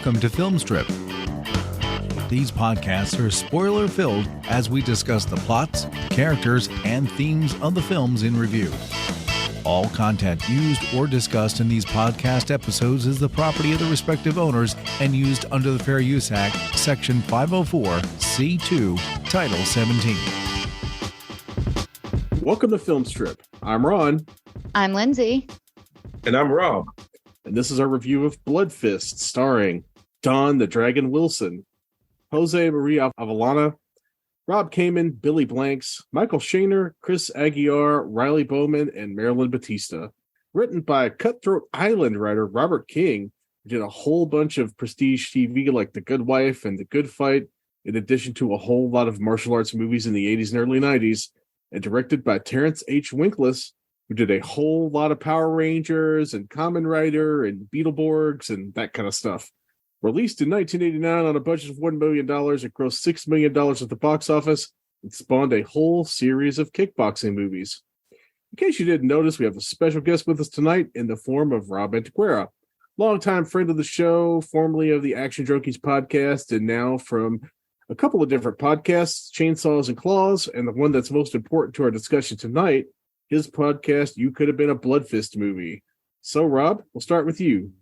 Welcome to Film Strip. These podcasts are spoiler-filled as we discuss the plots, characters, and themes of the films in review. All content used or discussed in these podcast episodes is the property of the respective owners and used under the Fair Use Act, Section 504, C2, Title 17. Welcome to Film Strip. I'm Ron. I'm Lindsay. And I'm Rob. And this is our review of Bloodfist, starring Don the Dragon Wilson, Jose Maria Avellaneda, Rob Kamen, Billy Blanks, Michael Shaner, Chris Aguiar, Riley Bowman, and Marilyn Batista. Written by Cutthroat Island writer Robert King, who did a whole bunch of prestige TV like The Good Wife and The Good Fight, in addition to a whole lot of martial arts movies in the 80s and early 90s, and directed by Terrence H. Winkless, who did a whole lot of Power Rangers and Kamen Rider and Beetleborgs and that kind of stuff. Released in 1989 on a budget of $1 million, it grossed $6 million at the box office and spawned a whole series of kickboxing movies. In case you didn't notice, we have a special guest with us tonight in the form of Rob Antequera, longtime friend of the show, formerly of the Action Junkies podcast, and now from a couple of different podcasts, Chainsaws and Claws, and the one that's most important to our discussion tonight, his podcast, You Could Have Been a Bloodfist Movie. So, Rob, we'll start with you.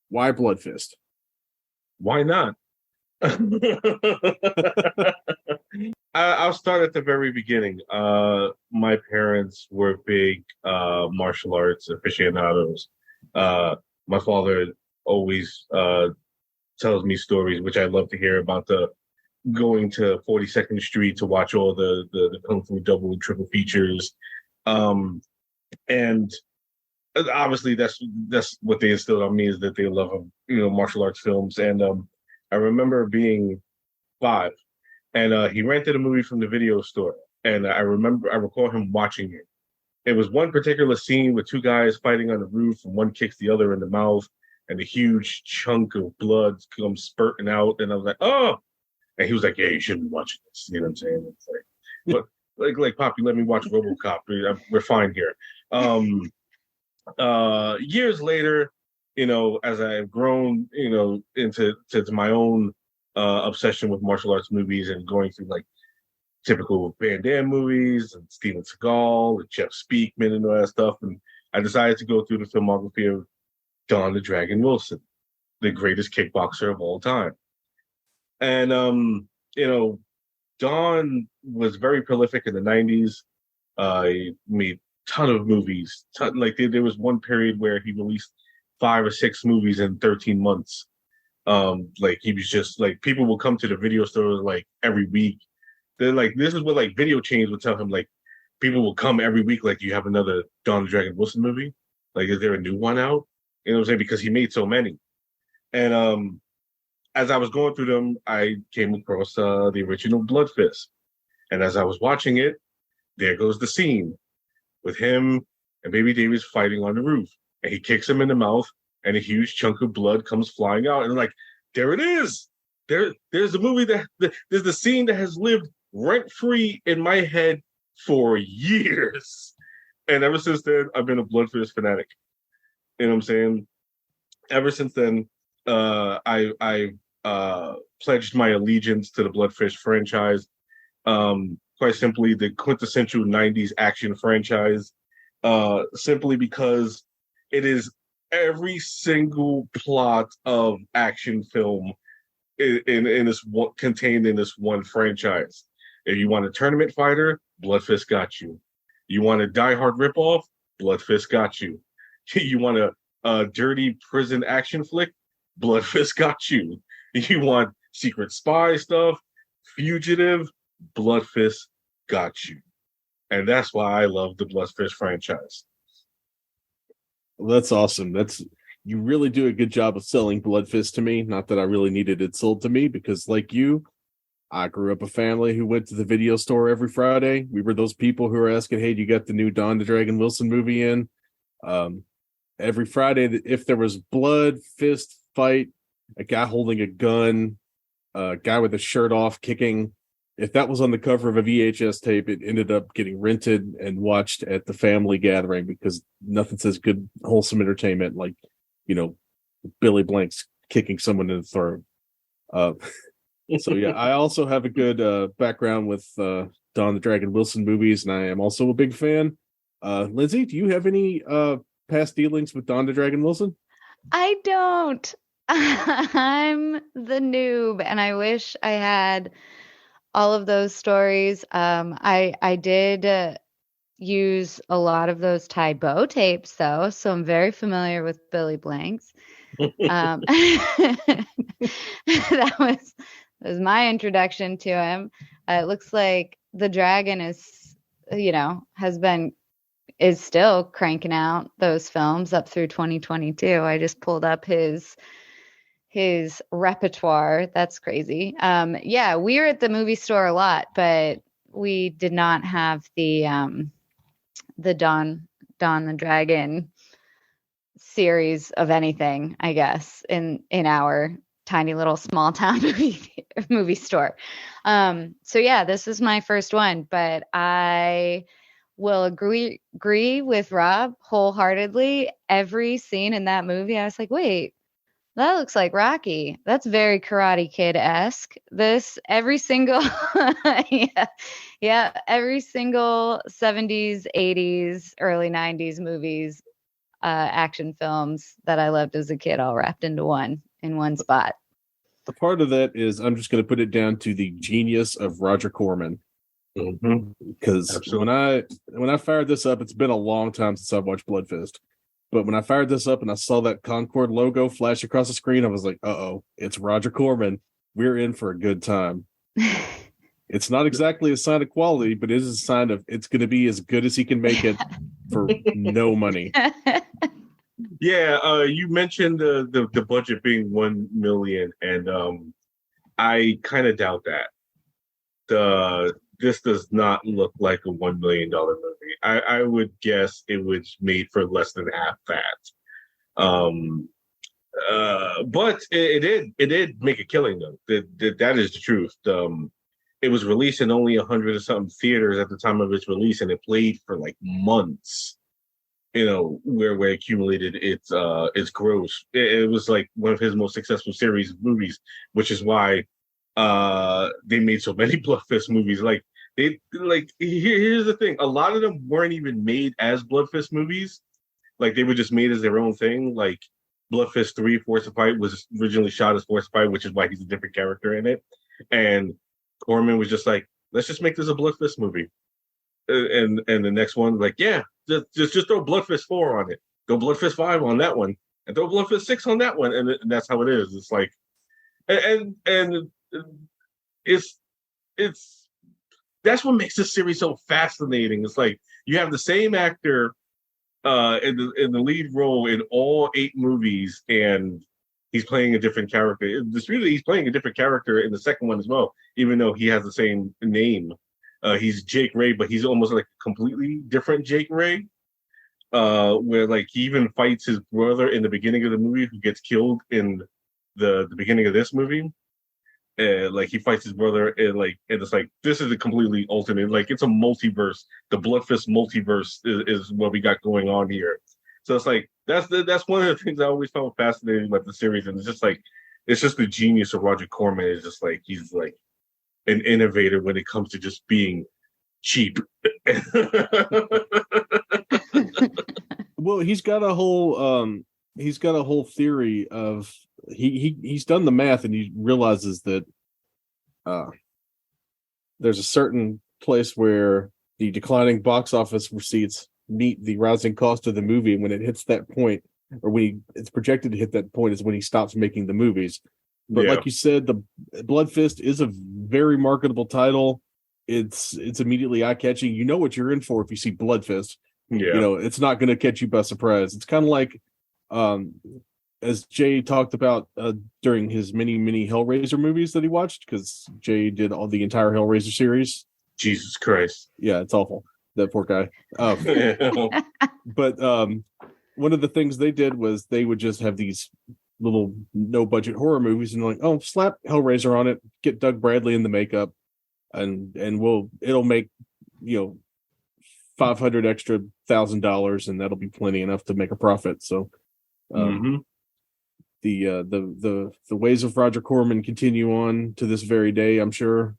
Why Bloodfist? Why not? I'll start at the very beginning. My parents were big martial arts aficionados. My father always tells me stories, which I love to hear, about the going to 42nd Street to watch all the Kung Fu double and triple features. And obviously that's what they instilled on me, is that they love martial arts films. And I remember being 5, and he rented a movie from the video store, and I recall him watching it. It was one particular scene with 2 guys fighting on the roof, and one kicks the other in the mouth, and a huge chunk of blood comes spurting out, and I was like, oh. And he was like, yeah, you shouldn't be watching this. You know what I'm saying? It's like, but like, Pop, you let me watch RoboCop. We're fine here. Years later, as I've grown, into my own obsession with martial arts movies and going through like typical Van Damme movies and Steven Seagal and Jeff Speakman and all that stuff, and I decided to go through the filmography of Don the Dragon Wilson, the greatest kickboxer of all time. And Don was very prolific in the 90s. He made a ton of movies. There was one period where he released 5 or 6 movies in 13 months. He was just like, people will come to the video store like every week. They're like, this is what like video chains would tell him, like, people will come every week, like, do you have another Don the Dragon Wilson movie? Like, is there a new one out? You know what I'm saying? Because he made so many. And as I was going through them, I came across the original Bloodfist. And as I was watching it, there goes the scene with him and Baby Davis fighting on the roof. And he kicks him in the mouth, and a huge chunk of blood comes flying out. And like, there it is. There's a movie there's the scene that has lived rent-free in my head for years. And ever since then, I've been a Bloodfist fanatic. You know what I'm saying? Ever since then, I pledged my allegiance to the Bloodfist franchise. Quite simply, the quintessential 90s action franchise, simply because it is every single plot of action film in this contained in this one franchise. If you want a tournament fighter, Bloodfist got you. You want a die-hard ripoff, Bloodfist got you. You want a dirty prison action flick, Bloodfist got you. You want secret spy stuff, Fugitive, Bloodfist got you. And that's why I love the Bloodfist franchise. Well, that's awesome. You really do a good job of selling Bloodfist to me. Not that I really needed it sold to me, because like you, I grew up a family who went to the video store every Friday. We were those people who were asking, hey, you got the new Don the Dragon Wilson movie in? Every Friday, if there was blood, fist, fight, a guy holding a gun, a guy with a shirt off kicking, if that was on the cover of a VHS tape, it ended up getting rented and watched at the family gathering, because nothing says good, wholesome entertainment like, Billy Blanks kicking someone in the throat. So yeah, I also have a good background with Don the Dragon Wilson movies, and I am also a big fan. Lindsay, do you have any past dealings with Don the Dragon Wilson? I don't. I'm the noob, and I wish I had all of those stories. I did use a lot of those Ty Bow tapes, though, so I'm very familiar with Billy Blanks. That was my introduction to him. It looks like the dragon is still cranking out those films up through 2022. I just pulled up his repertoire. That's crazy. Yeah, we were at the movie store a lot, but we did not have the Don the Dragon series of anything, I guess, in our tiny little small town movie store. So yeah, this is my first one, but I will agree with Rob wholeheartedly. Every scene in that movie, I was like, wait, that looks like Rocky. That's very Karate Kid-esque. Every single, yeah, every single 70s, 80s, early 90s movies, action films that I loved as a kid, all wrapped into one in one spot. A part of that is I'm just going to put it down to the genius of Roger Corman. Because when I fired this up, it's been a long time since I've watched Bloodfist. But when I fired this up and I saw that Concord logo flash across the screen, I was like, uh-oh, it's Roger Corman. We're in for a good time. It's not exactly a sign of quality, but it is a sign of it's going to be as good as he can make it for no money. Yeah, you mentioned the budget being $1 million, and I kind of doubt that. This does not look like a $1 million movie. I would guess it was made for less than half that. But it did make a killing though. That is the truth. It was released in only 100 or something theaters at the time of its release, and it played for like months. You know, where it accumulated its gross. It was like one of his most successful series of movies, which is why they made so many Bloodfist movies. Here's the thing: a lot of them weren't even made as Bloodfist movies. Like they were just made as their own thing. Like Bloodfist 3, Force of Fight was originally shot as Force of Fight, which is why he's a different character in it. And Corman was just like, let's just make this a Bloodfist movie. And the next one, like, yeah, just throw Bloodfist 4 on it, throw Bloodfist 5 on that one, and throw Bloodfist 6 on that one, and that's how it is. It's like, and it's that's what makes this series so fascinating. It's like you have the same actor in the lead role in all 8 movies, and he's playing a different character. He's playing a different character in the second one as well, even though he has the same name. He's Jake Ray, but he's almost like a completely different Jake Ray. Where like he even fights his brother in the beginning of the movie, who gets killed in the beginning of this movie. Like he fights his brother, and it's like this is a completely alternate. Like it's a multiverse. The Bloodfist multiverse is what we got going on here. So it's like that's one of the things I always found fascinating about the series, and it's just the genius of Roger Corman. Is just like he's like an innovator when it comes to just being cheap. Well, he's got a whole theory of he's done the math, and he realizes that there's a certain place where the declining box office receipts meet the rising cost of the movie, and when it hits that point, or it's projected to hit that point, is when he stops making the movies. But like you said, the Bloodfist is a very marketable title. It's immediately eye-catching. You know what you're in for if you see Bloodfist. Yeah. You know, it's not going to catch you by surprise. It's kind of like, as Jay talked about during his many Hellraiser movies that he watched, because Jay did all the entire Hellraiser series. Jesus Christ. Yeah, it's awful. That poor guy. But one of the things they did was they would just have these little no-budget horror movies, and like, oh, slap Hellraiser on it, get Doug Bradley in the makeup, and it'll make, you know, $500 extra $1,000, and that'll be plenty enough to make a profit. So the ways of Roger Corman continue on to this very day. I'm sure.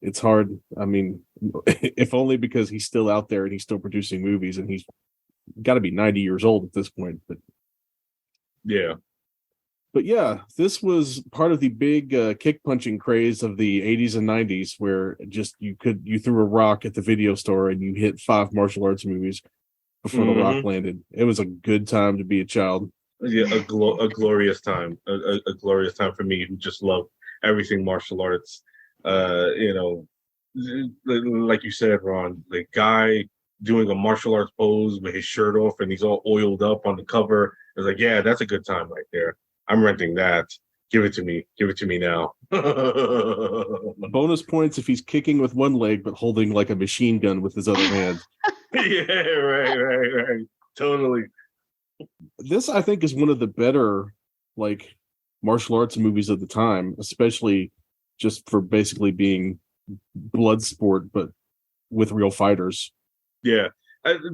It's hard. I mean, if only because he's still out there and he's still producing movies, and he's got to be 90 years old at this point. Yeah. But yeah, this was part of the big kick punching craze of the 80s and 90s, where just you threw a rock at the video store and you hit 5 martial arts movies before the rock landed. It was a good time to be a child. Yeah, a glorious time, a glorious time for me who just love everything martial arts. You know, like you said, Ron, the guy doing a martial arts pose with his shirt off and he's all oiled up on the cover. It's like, yeah, that's a good time right there. I'm renting that. Give it to me. Give it to me now. Bonus points if he's kicking with one leg but holding like a machine gun with his other hand. Yeah, right. Totally. This, I think, is one of the better like martial arts movies of the time, especially just for basically being blood sport, but with real fighters. Yeah,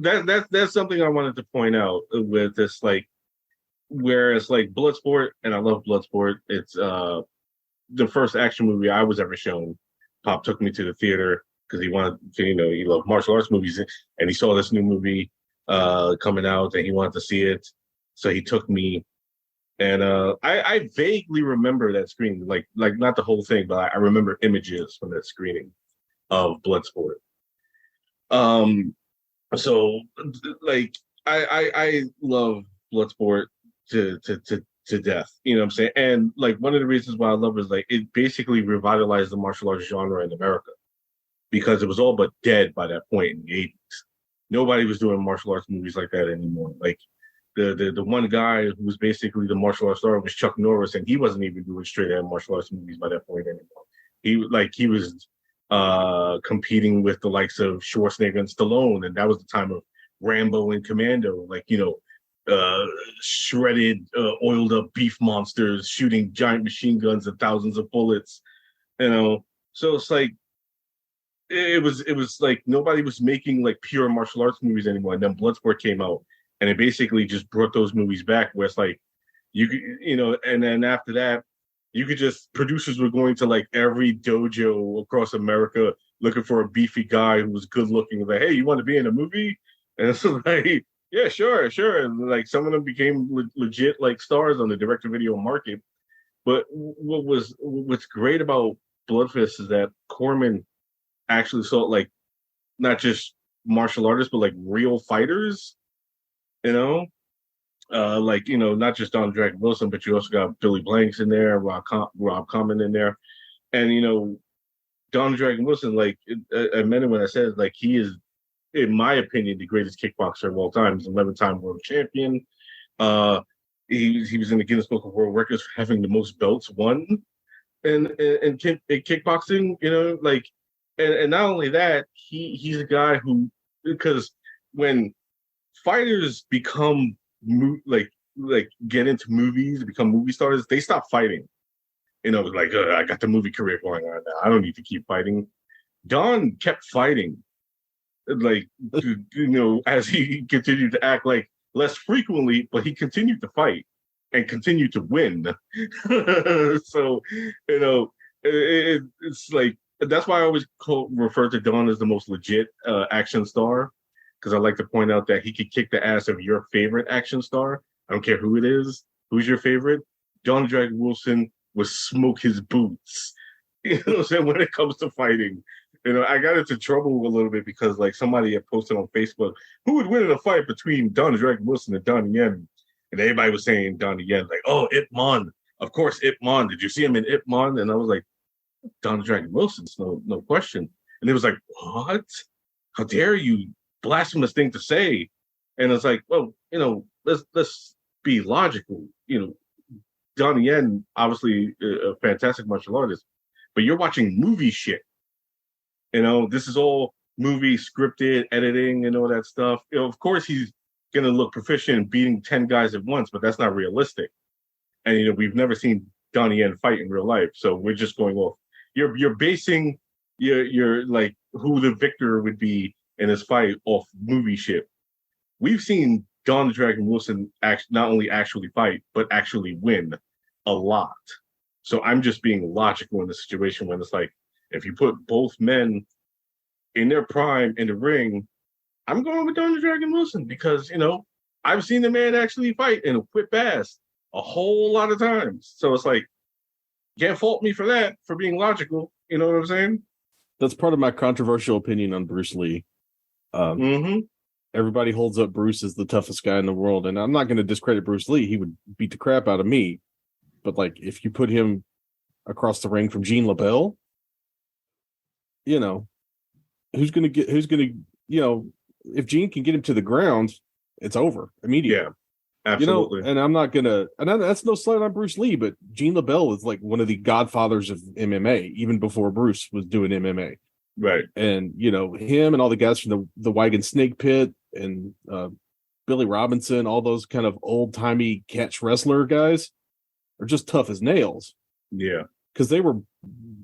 that's something I wanted to point out with this, like, whereas like Bloodsport, and I love Bloodsport. It's the first action movie I was ever shown. Pop took me to the theater because he wanted to, he loved martial arts movies, and he saw this new movie coming out, and he wanted to see it, so he took me. And I vaguely remember that screening, like not the whole thing, but I remember images from that screening of Bloodsport. So like I love Bloodsport to death. You know what I'm saying? And like one of the reasons why I love it is like it basically revitalized the martial arts genre in America, because it was all but dead by that point in the 80s. Nobody was doing martial arts movies like that anymore. Like the one guy who was basically the martial arts star was Chuck Norris, and he wasn't even doing straight out martial arts movies by that point anymore. He was competing with the likes of Schwarzenegger and Stallone, and that was the time of Rambo and Commando, shredded, oiled up beef monsters shooting giant machine guns and thousands of bullets, So it's like it was like nobody was making like pure martial arts movies anymore. And then Bloodsport came out, and it basically just brought those movies back, where it's like you could, and then after that, you could just, producers were going to like every dojo across America looking for a beefy guy who was good looking. Like, hey, you want to be in a movie? And it's like, yeah, sure. And like some of them became legit like stars on the direct-to-video market. But what's great about Bloodfist is that Corman actually saw like not just martial artists, but like real fighters. Not just Don Dragon Wilson, but you also got Billy Blanks in there, Rob Common in there, and Don Dragon Wilson. Like I meant it when I said like he is, in my opinion, the greatest kickboxer of all time. He's an 11-time world champion. He was in the Guinness Book of World Records for having the most belts won in kickboxing. And not only that, he's a guy who, because when fighters become get into movies, become movie stars, they stop fighting. I got the movie career going on now. I don't need to keep fighting. Don kept fighting, as he continued to act like less frequently, but he continued to fight and continued to win. So, it's like, that's why I always refer to Don as the most legit action star. Because I like to point out that he could kick the ass of your favorite action star. I don't care who it is. Who's your favorite? Don Dragon Wilson would smoke his boots. When it comes to fighting. I got into trouble a little bit because like somebody had posted on Facebook, who would win in a fight between Don Dragon Wilson and Donnie Yen? And everybody was saying Donnie Yen, like, oh, Ip Man. Of course, Ip Man. Did you see him in Ip Man? And I was like, Don Dragon Wilson's no question. And it was like, what? How dare you? Blasphemous thing to say. And it's like, well, let's be logical. Donnie Yen, obviously a fantastic martial artist, but you're watching movie shit. This is all movie scripted, editing, and all that stuff. Of course he's gonna look proficient in beating 10 guys at once, but that's not realistic. And we've never seen Donnie Yen fight in real life, so we're just going off. You're basing your like who the victor would be in this fight off movie shit. We've seen Don the Dragon Wilson not only actually fight, but actually win a lot. So I'm just being logical in the situation when it's like, if you put both men in their prime in the ring, I'm going with Don the Dragon Wilson because, I've seen the man actually fight and whip ass a whole lot of times. So it's like, can't fault me for that, for being logical. You know what I'm saying? That's part of my controversial opinion on Bruce Lee. Everybody holds up Bruce as the toughest guy in the world, and I'm not going to discredit Bruce Lee. He would beat the crap out of me. But like, if you put him across the ring from Gene LaBelle, who's going to, if Gene can get him to the ground, it's over immediately. Yeah, absolutely. And I'm not going to, and that's no slight on Bruce Lee, but Gene LaBelle was like one of the godfathers of MMA, even before Bruce was doing MMA. Right. And, him and all the guys from the Wagon Snake Pit and Billy Robinson, all those kind of old-timey catch wrestler guys are just tough as nails. Yeah. Because they were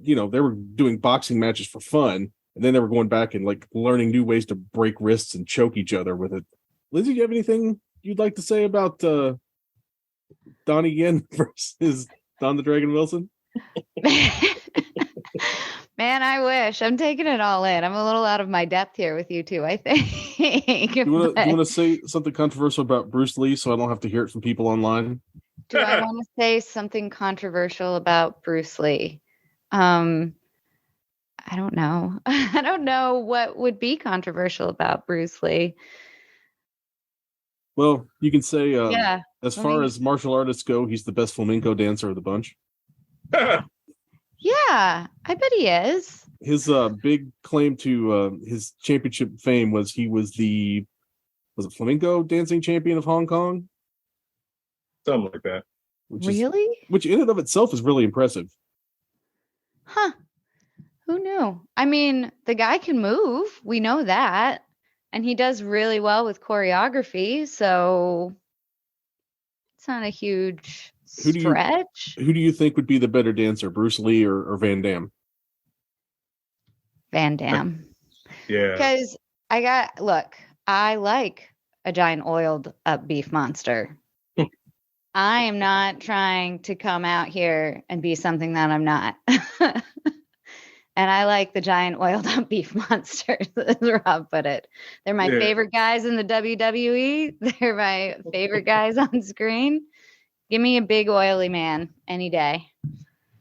doing boxing matches for fun, and then they were going back and like learning new ways to break wrists and choke each other with it. Lindsay, do you have anything you'd like to say about Donnie Yen versus Don the Dragon Wilson? Man, I wish. I'm taking it all in. I'm a little out of my depth here with you two, I think. You want to say something controversial about Bruce Lee so I don't have to hear it from people online? Do I want to say something controversial about Bruce Lee? I don't know. I don't know what would be controversial about Bruce Lee. Well, you can say, as far as martial artists go, he's the best flamenco dancer of the bunch. Yeah, I bet he is. His big claim to his championship fame was he was it flamenco dancing champion of Hong Kong? Something like that. Which in and of itself is really impressive. Huh. Who knew? I mean, the guy can move. We know that. And he does really well with choreography. So it's not a huge stretch. Who do you think would be the better dancer, Bruce Lee or Van Damme? Van Damme. Yeah. Because I like a giant oiled up beef monster. I am not trying to come out here and be something that I'm not. And I like the giant oiled up beef monsters, as Rob put it. They're my favorite guys in the WWE. They're my favorite guys on screen. Give me a big oily man any day.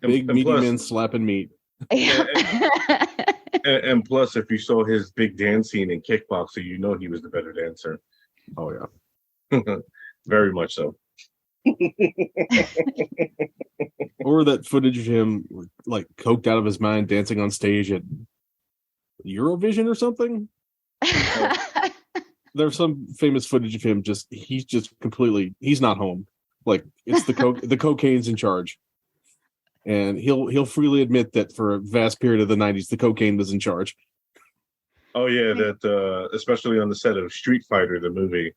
Big meaty men slapping meat. And plus, if you saw his big dance scene in Kickboxer, you know he was the better dancer. Oh, yeah. Very much so. Or that footage of him like coked out of his mind dancing on stage at Eurovision or something. There's some famous footage of him he's not home. Like it's the cocaine's in charge. And he'll freely admit that for a vast period of the 90s the cocaine was in charge. Oh yeah, that especially on the set of Street Fighter the movie.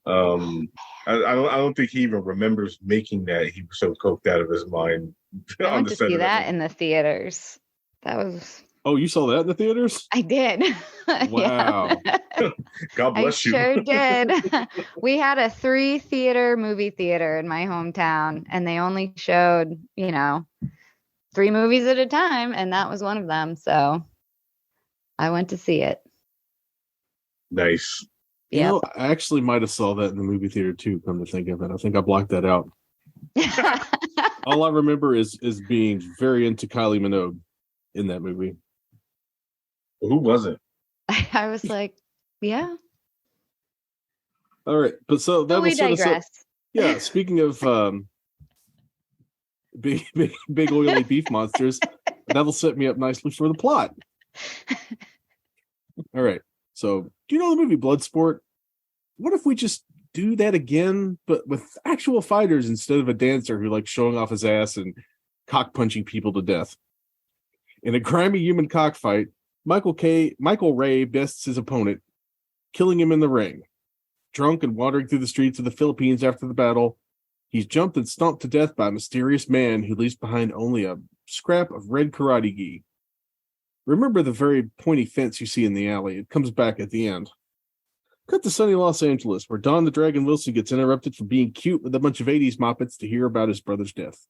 I don't think he even remembers making that. He was so coked out of his mind. I went to see that in the theaters. That was. Oh, you saw that in the theaters? I did. Wow. God bless you. Sure did. We had a 3-theater movie theater in my hometown, and they only showed, 3 movies at a time, and that was one of them. So I went to see it. Nice. Yeah. I actually might have saw that in the movie theater too, come to think of it. I think I blocked that out. All I remember is being very into Kylie Minogue in that movie. Who was it? I was like, yeah. All right. But so that we digress. Yeah, speaking of big oily beef monsters, that'll set me up nicely for the plot. All right. So, do you know the movie Bloodsport? What if we just do that again, but with actual fighters instead of a dancer who likes showing off his ass and cock punching people to death? In a grimy human cockfight, Michael Ray bests his opponent, killing him in the ring. Drunk and wandering through the streets of the Philippines after the battle, he's jumped and stomped to death by a mysterious man who leaves behind only a scrap of red karate gi. Remember the very pointy fence you see in the alley. It comes back at the end. Cut to sunny Los Angeles, where Don the Dragon Wilson gets interrupted from being cute with a bunch of 80s moppets to hear about his brother's death.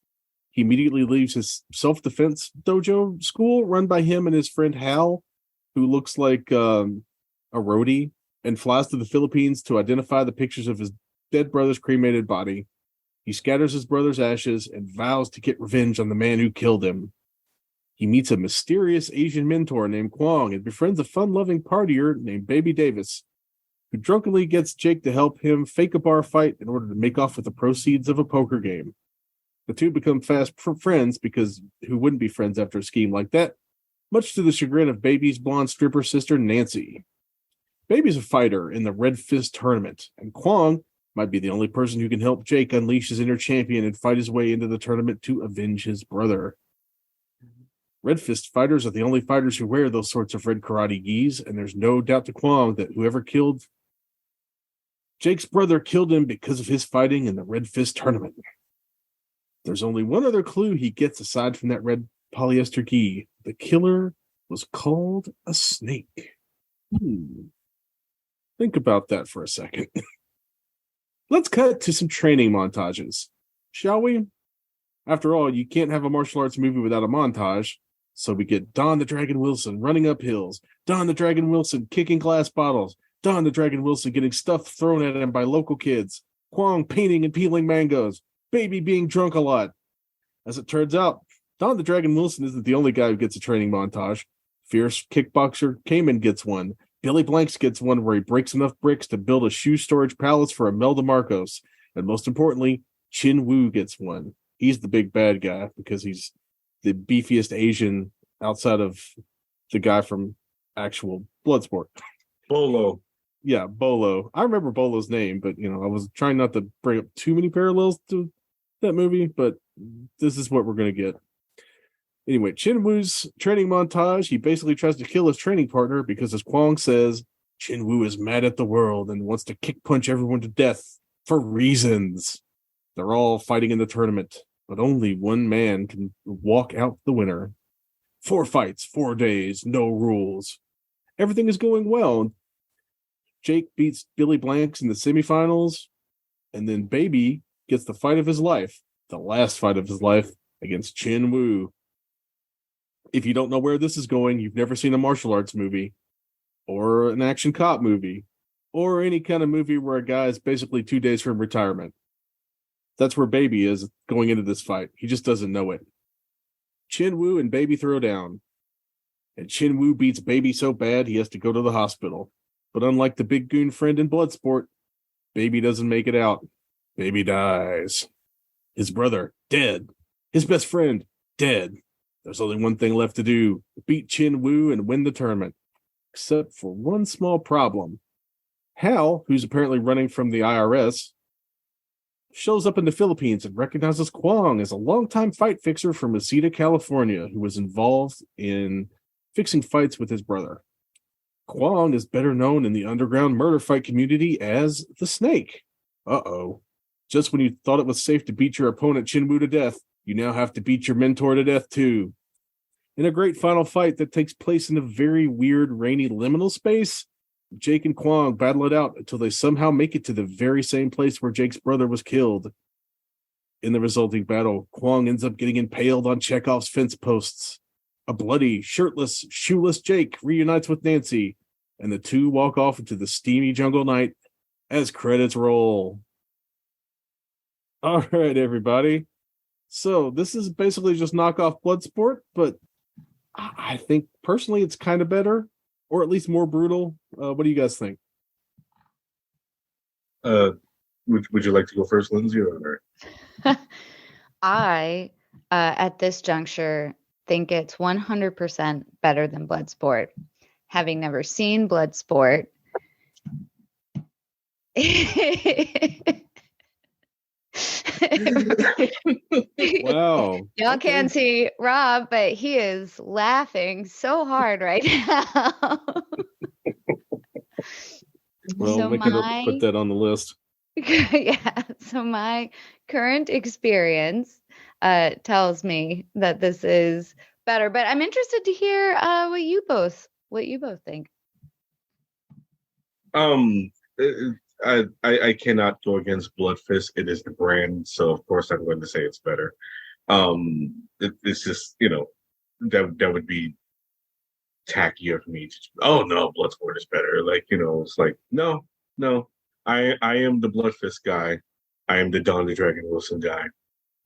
He immediately leaves his self-defense dojo school run by him and his friend Hal, who looks like a roadie, and flies to the Philippines to identify the pictures of his dead brother's cremated body. He scatters his brother's ashes and vows to get revenge on the man who killed him. He meets a mysterious Asian mentor named Kwong and befriends a fun-loving partier named Baby Davis, who drunkenly gets Jake to help him fake a bar fight in order to make off with the proceeds of a poker game. The two become fast friends because who wouldn't be friends after a scheme like that? Much to the chagrin of Baby's blonde stripper sister, Nancy. Baby's a fighter in the Red Fist tournament, and Kwong might be the only person who can help Jake unleash his inner champion and fight his way into the tournament to avenge his brother. Red Fist fighters are the only fighters who wear those sorts of red karate gis, and there's no doubt to Kwong that whoever killed Jake's brother killed him because of his fighting in the Red Fist tournament. There's only one other clue he gets aside from that red polyester gi. The killer was called a snake. Think about that for a second. Let's cut to some training montages, shall we? After all, you can't have a martial arts movie without a montage. So we get Don the Dragon Wilson running up hills, Don the Dragon Wilson kicking glass bottles, Don the Dragon Wilson getting stuff thrown at him by local kids, Kwong painting and peeling mangoes, Baby being drunk a lot. As it turns out, Don the Dragon Wilson isn't the only guy who gets a training montage. Fierce kickboxer Kamen gets one. Billy Blanks gets one where he breaks enough bricks to build a shoe storage palace for Imelda Marcos. And most importantly, Chin Woo gets one. He's the big bad guy because he's the beefiest Asian outside of the guy from actual Bloodsport. Bolo. Yeah, Bolo. I remember Bolo's name, but I was trying not to bring up too many parallels to that movie, but this is what we're going to get. Anyway, Chin Woo's training montage, he basically tries to kill his training partner because, as Kwong says, Chin Woo is mad at the world and wants to kick punch everyone to death for reasons. They're all fighting in the tournament, but only one man can walk out the winner. 4 fights, 4 days, no rules. Everything is going well. Jake beats Billy Blanks in the semifinals, and then Baby gets the fight of his life, the last fight of his life, against Chin Woo. If you don't know where this is going, you've never seen a martial arts movie, or an action cop movie, or any kind of movie where a guy is basically 2 days from retirement. That's where Baby is going into this fight. He just doesn't know it. Chin Woo and Baby throw down. And Chin Woo beats Baby so bad he has to go to the hospital. But unlike the big goon friend in Bloodsport, Baby doesn't make it out. Baby dies. His brother, dead. His best friend, dead. There's only one thing left to do. Beat Chin Woo and win the tournament. Except for one small problem. Hal, who's apparently running from the IRS, shows up in the Philippines and recognizes Kwong as a longtime fight fixer from Reseda, California, who was involved in fixing fights with his brother. Kwong is better known in the underground murder fight community as the Snake. Uh-oh. Just when you thought it was safe to beat your opponent Chin Woo to death, you now have to beat your mentor to death too. In a great final fight that takes place in a very weird, rainy liminal space, Jake and Kwong battle it out until they somehow make it to the very same place where Jake's brother was killed. In the resulting battle, Kwong ends up getting impaled on Chekhov's fence posts. A bloody, shirtless, shoeless Jake reunites with Nancy, and the two walk off into the steamy jungle night as credits roll. All right, everybody. So this is basically just knockoff Bloodsport, but I think personally it's kind of better, or at least more brutal. What do you guys think? Would you like to go first, Lindsay? Or I, at this juncture, think it's 100% better than Bloodsport. Having never seen Bloodsport. Wow. Y'all can't see Rob, but he is laughing so hard right now. Well, So make sure to put that on the list. Yeah. So my current experience tells me that this is better, but I'm interested to hear what you both think. I cannot go against Bloodfist. It is the brand, so of course I'm going to say it's better. It's just that would be tacky of me. Oh no, Bloodsport is better. Like it's like no. I am the Bloodfist guy. I am the Don the Dragon Wilson guy.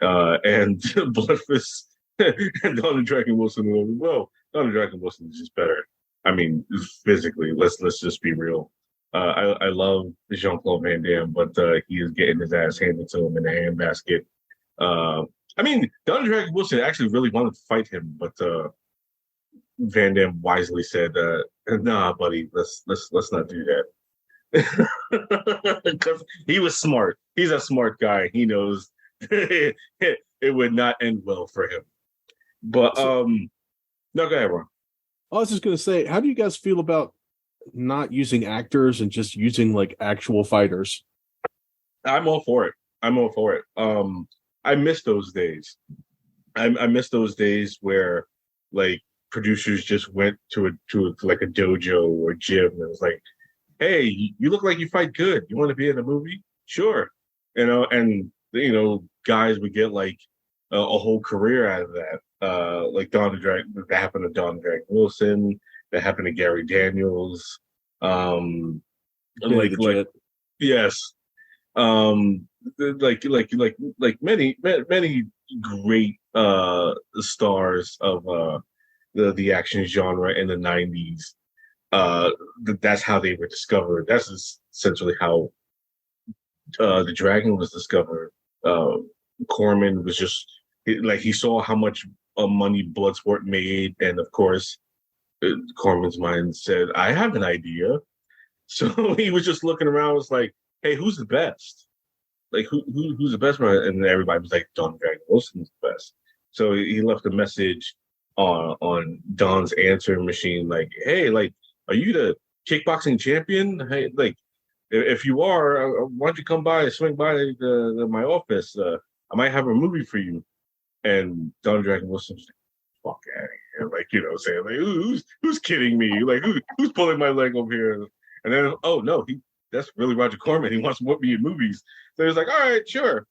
And Bloodfist and Don the Dragon Wilson. Well, Don the Dragon Wilson is just better. I mean, physically, let's just be real. I love Jean-Claude Van Damme, but he is getting his ass handed to him in a handbasket. I mean, Don the Dragon Wilson actually really wanted to fight him, but Van Damme wisely said, "Nah, buddy, let's not do that." Because he was smart. He's a smart guy. He knows it would not end well for him. But no, go ahead, Ron. I was just gonna say, how do you guys feel about not using actors and just using like actual fighters? I'm all for it. I miss those days. I miss those days where like producers just went to like a dojo or gym and it was like, hey, you look like you fight good. You want to be in a movie? Sure. And guys would get like a whole career out of that. Like Don the Dragon, that happened to Don the Dragon Wilson. That happened to Gary Daniels. Yes. Like many great stars of the action genre in the 90s. That's how they were discovered. That's essentially how the Dragon was discovered. Corman was just he saw how much money Bloodsport made, and of course, Corman's mind said, "I have an idea." So he was just looking around, was like, "Hey, who's the best? Like, who's the best?" And everybody was like, "Don Dragon Wilson's the best." So he left a message on Don's answering machine, like, "Hey, like, are you the kickboxing champion? Hey, like, if you are, why don't you swing by my office? I might have a movie for you." And Don Dragon Wilson's like, "Fuck out of here!" Like, saying like, who's kidding me? Like, who's pulling my leg over here? And then, oh no, that's really Roger Corman. He wants to put me in movies. So he was like, all right, sure.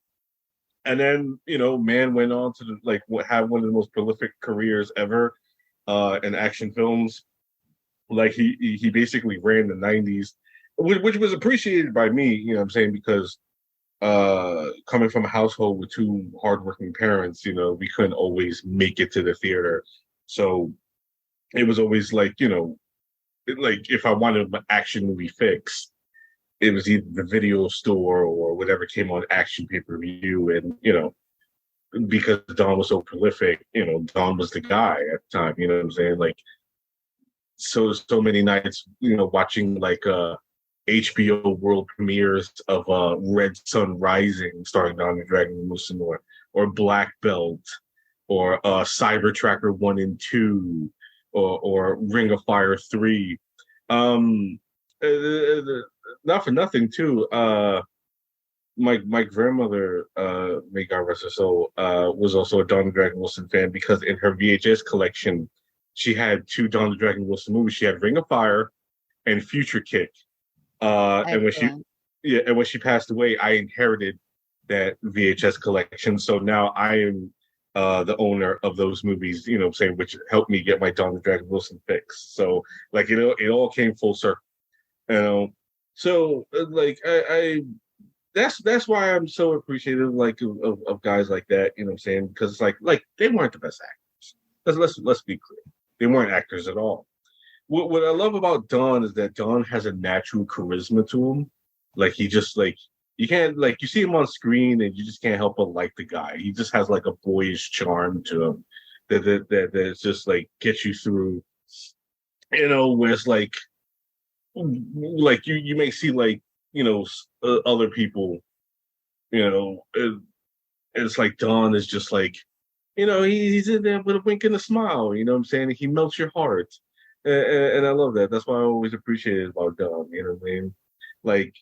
And then, man went on to have one of the most prolific careers ever in action films. Like he basically ran the 90s, which was appreciated by me, what I'm saying, because coming from a household with two hardworking parents, we couldn't always make it to the theater. So it was always like, like if I wanted an action movie fix, it was either the video store or whatever came on Action Pay-Per-View. And, because Don was so prolific, Don was the guy at the time, what I'm saying? Like, so many nights, watching like HBO world premieres of Red Sun Rising starring Don the Dragon Wilson or Black Belt or Cyber Tracker 1 and 2 or Ring of Fire 3. Not for nothing too. My grandmother, may God rest her soul, was also a Don the Dragon Wilson fan because in her VHS collection, she had two Don the Dragon Wilson movies. She had Ring of Fire and Future Kick. And when she passed away, I inherited that VHS collection. So now I am the owner of those movies, saying, which helped me get my Don the Dragon Wilson fix. So like it all came full circle. So like I that's why I'm so appreciative of guys like that, what I'm saying, because it's like they weren't the best actors. Let's be clear. They weren't actors at all. What I love about Don is that Don has a natural charisma to him. Like he just like you can't you see him on screen and you just can't help but like the guy. He just has like a boyish charm to him that just like gets you through. Where it's like you may see other people, it's like Don is just like, he's in there with a wink and a smile. You know what I'm saying? He melts your heart. And I love that. That's why I always appreciate it about Don. You know what I mean? Like,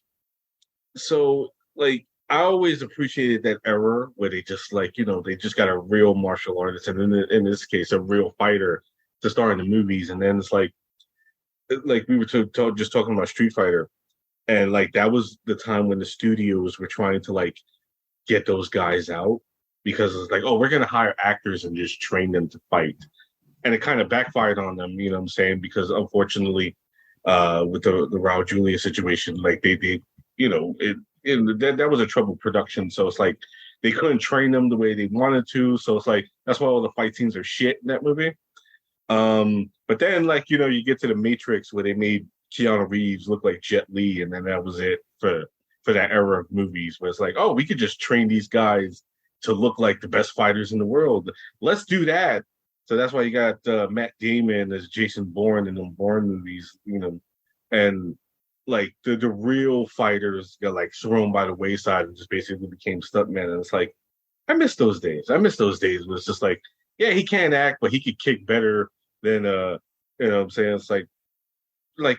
so, like, I always appreciated that era where they just, they just got a real martial artist, and in this case, a real fighter to star in the movies. And then it's like we were just talking about Street Fighter, And like that was the time when the studios were trying to like get those guys out because it's like, oh, we're gonna hire actors and just train them to fight. And it kind of backfired on them, you know what I'm saying? Because unfortunately, with the Raul Julia situation, like they you know, that was a troubled production. So it's like they couldn't train them the way they wanted to. So it's like that's why all the fight scenes are shit in that movie. But then like, you know, you get to the Matrix where they made Keanu Reeves look like Jet Li, and then that was it for that era of movies where it's like, oh, we could just train these guys to look like the best fighters in the world. Let's do that. So that's why you got Matt Damon as Jason Bourne in the Bourne movies, you know, and like the real fighters got like thrown by the wayside and just basically became stuntmen. And it's like, I miss those days. I miss those days where it's just like, yeah, he can't act, but he could kick better than you know what I'm saying? It's like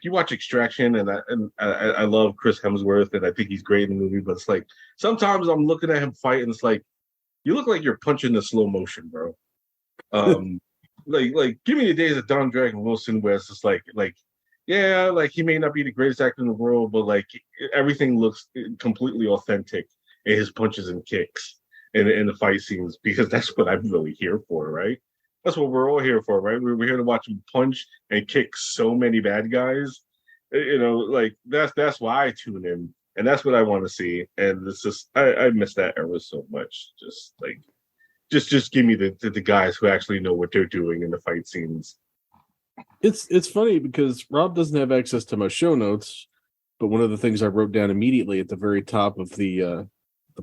you watch Extraction, and I love Chris Hemsworth, and I think he's great in the movie. But it's like sometimes I'm looking at him fight, and it's like you look like you're punching the slow motion, bro. Like give me the days of Don Dragon Wilson, where it's just like yeah, like he may not be the greatest actor in the world, but like everything looks completely authentic in his punches and kicks in the fight scenes, because that's what I'm really here for, right? That's what we're all here for, right? We're here to watch him punch and kick so many bad guys. You know, like that's why I tune in, and that's what I want to see. And it's just I miss that era so much. Just like just give me the guys who actually know what they're doing in the fight scenes. It's funny because Rob doesn't have access to my show notes, but one of the things I wrote down immediately at the very top of the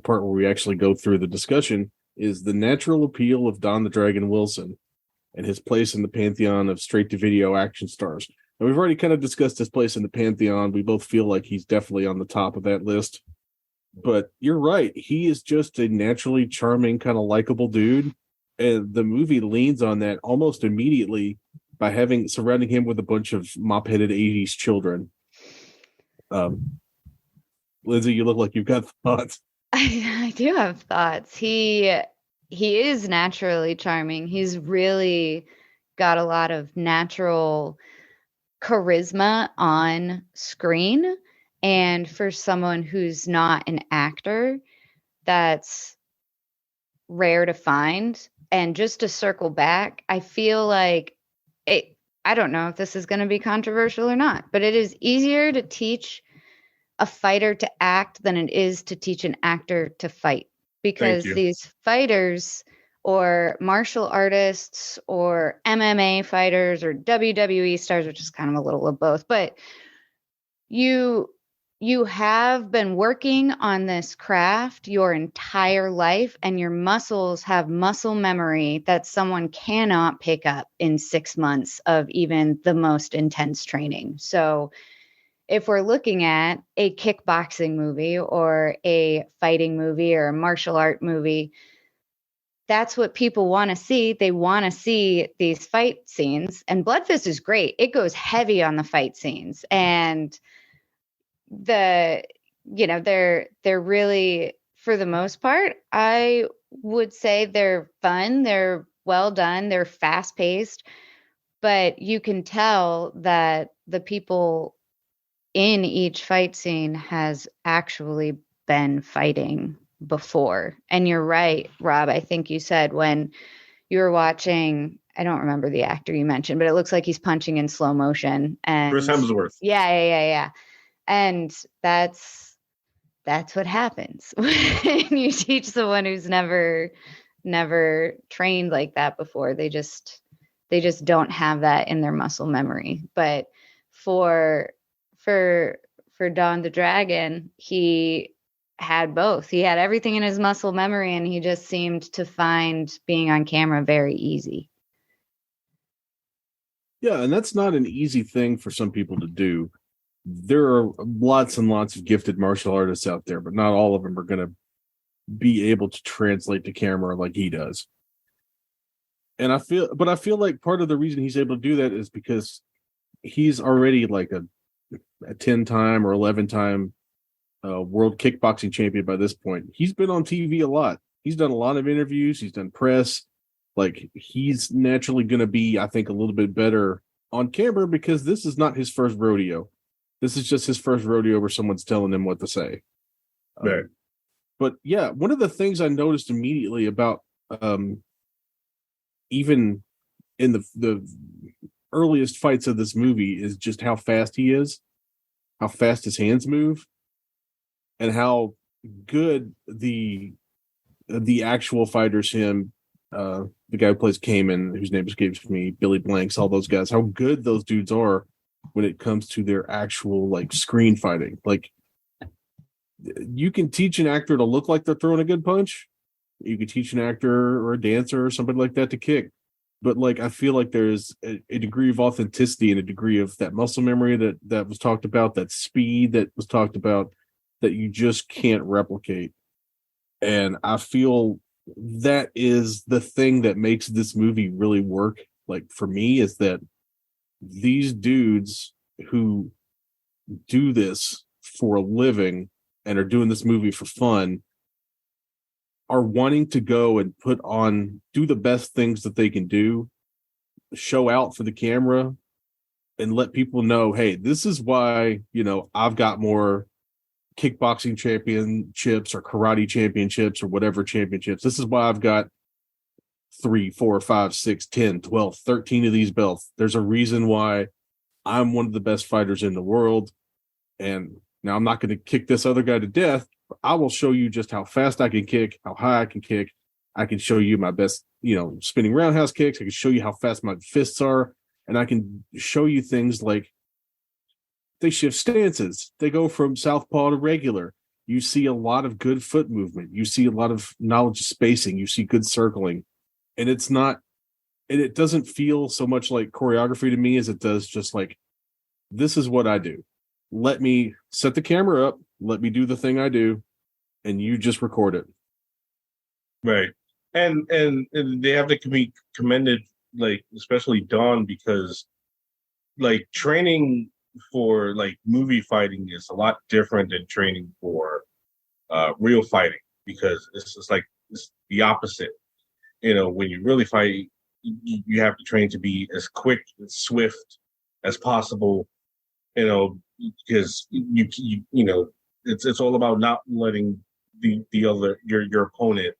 part where we actually go through the discussion is the natural appeal of Don the Dragon Wilson and his place in the pantheon of straight-to-video action stars. And we've already kind of discussed his place in the pantheon. We both feel like he's definitely on the top of that list. But you're right. He is just a naturally charming, kind of likable dude. And the movie leans on that almost immediately by surrounding him with a bunch of mop-headed 80s children. Lindsay, you look like you've got thoughts. I do have thoughts. He is naturally charming. He's really got a lot of natural charisma on screen. And for someone who's not an actor, that's rare to find. And just to circle back, I feel like I don't know if this is going to be controversial or not, but it is easier to teach a fighter to act than it is to teach an actor to fight. Because these fighters or martial artists or MMA fighters or WWE stars, which is kind of a little of both, but you have been working on this craft your entire life, and your muscles have muscle memory that someone cannot pick up in 6 months of even the most intense training. So if we're looking at a kickboxing movie or a fighting movie or a martial art movie, that's what people want to see. They want to see these fight scenes. And Bloodfist is great. It goes heavy on the fight scenes. And they're really, for the most part, I would say they're fun. They're well done. They're fast paced. But you can tell that the people in each fight scene has actually been fighting before. And you're right, Rob. I think you said when you were watching, I don't remember the actor you mentioned, but it looks like he's punching in slow motion. And Chris Hemsworth. Yeah. And that's what happens when you teach someone who's never trained like that before. They just don't have that in their muscle memory. But for Don the Dragon, he had both. He had everything in his muscle memory, and he just seemed to find being on camera very easy. Yeah, and that's not an easy thing for some people to do. There are lots and lots of gifted martial artists out there, but not all of them are going to be able to translate to camera like he does. And I feel like part of the reason he's able to do that is because he's already like a 10-time or 11-time world kickboxing champion by this point. He's been on TV a lot. He's done a lot of interviews. He's done press. Like, he's naturally going to be, I think, a little bit better on camera because this is not his first rodeo. This is just his first rodeo where someone's telling him what to say. Right. But yeah, one of the things I noticed immediately about even in the earliest fights of this movie is just how fast he is, how fast his hands move, and how good the actual fighters, him, the guy who plays Cayman, whose name escapes me, Billy Blanks, all those guys, how good those dudes are when it comes to their actual like screen fighting. Like, you can teach an actor to look like they're throwing a good punch. You can teach an actor or a dancer or somebody like that to kick. But like, I feel like there's a degree of authenticity and a degree of that muscle memory that was talked about, that speed that was talked about, that you just can't replicate. And I feel that is the thing that makes this movie really work. Like, for me, is that these dudes who do this for a living and are doing this movie for fun are wanting to go and do the best things that they can do, show out for the camera, and let people know, hey, this is why, I've got more kickboxing championships or karate championships or whatever championships. This is why I've got 3, 4, 5, 6, 10, 12, 13 of these belts. There's a reason why I'm one of the best fighters in the world. And now I'm not going to kick this other guy to death, but I will show you just how fast I can kick, how high I can kick. I can show you my best, spinning roundhouse kicks. I can show you how fast my fists are. And I can show you things like they shift stances. They go from southpaw to regular. You see a lot of good foot movement. You see a lot of knowledge of spacing. You see good circling. And it doesn't feel so much like choreography to me as it does just like, this is what I do. Let me set the camera up. Let me do the thing I do. And you just record it. Right. And they have to be commended, like, especially Dawn, because like training for like movie fighting is a lot different than training for real fighting, because it's the opposite. When you really fight, you have to train to be as quick and swift as possible, because it's all about not letting the other your opponent,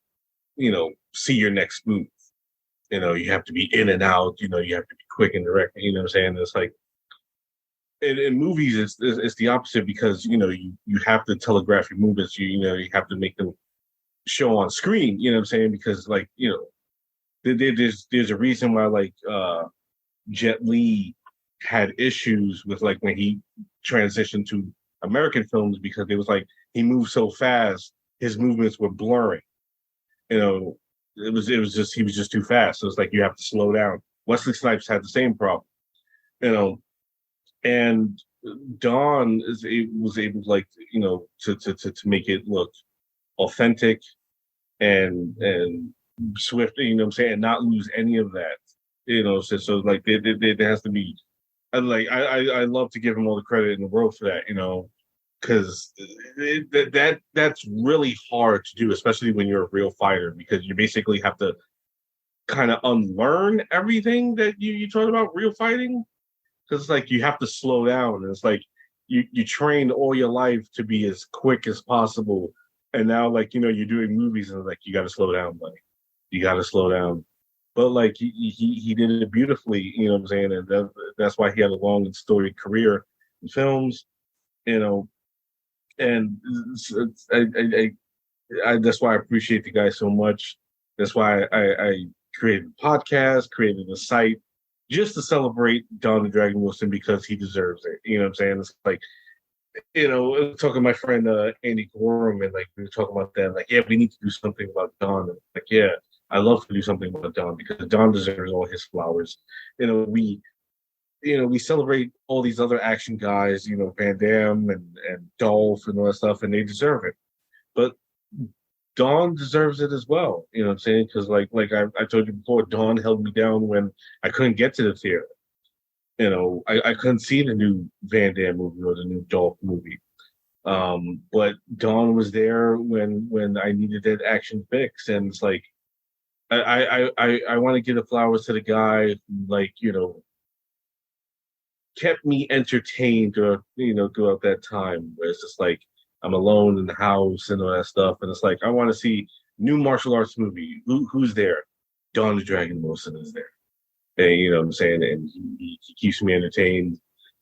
see your next move. You have to be in and out, you have to be quick and direct. You know what I'm saying? It's like in movies, it's the opposite, because you have to telegraph your movements. You have to make them show on screen. You know what I'm saying? Because like there's a reason why like Jet Li had issues with like when he transitioned to American films, because it was like he moved so fast, his movements were blurring. It was just he was just too fast. So it's like you have to slow down. Wesley Snipes had the same problem. And Dawn was able, like, to make it look authentic and swift, what I'm saying, and not lose any of that. So like there has to be, I love to give him all the credit in the world for that, because that's really hard to do, especially when you're a real fighter, because you basically have to kind of unlearn everything that you taught about real fighting. Because it's like you have to slow down. And it's like you trained all your life to be as quick as possible. And now, like, you're doing movies and like, you got to slow down, buddy. You got to slow down. But like, he did it beautifully, you know what I'm saying? And that's why he had a long and storied career in films, And that's why I appreciate the guy so much. That's why I created a podcast, created a site, just to celebrate Don the Dragon Wilson, because he deserves it. You know what I'm saying? It's like, talking to my friend Andy Gorham, and like we were talking about that. Like, yeah, we need to do something about Don. And like, yeah, I love to do something about Don, because Don deserves all his flowers. We celebrate all these other action guys, Van Damme and Dolph and all that stuff, and they deserve it. But Dawn deserves it as well. You know what I'm saying? Because like I told you before, Dawn held me down when I couldn't get to the theater. I couldn't see the new Van Damme movie or the new Dolph movie. But Dawn was there when I needed that action fix. And it's like, I want to give the flowers to the guy who, like, kept me entertained throughout that time where it's just like I'm alone in the house and all that stuff, and it's like I want to see new martial arts movie. Who's there? Don the Dragon Wilson is there, and you know what I'm saying, and he keeps me entertained,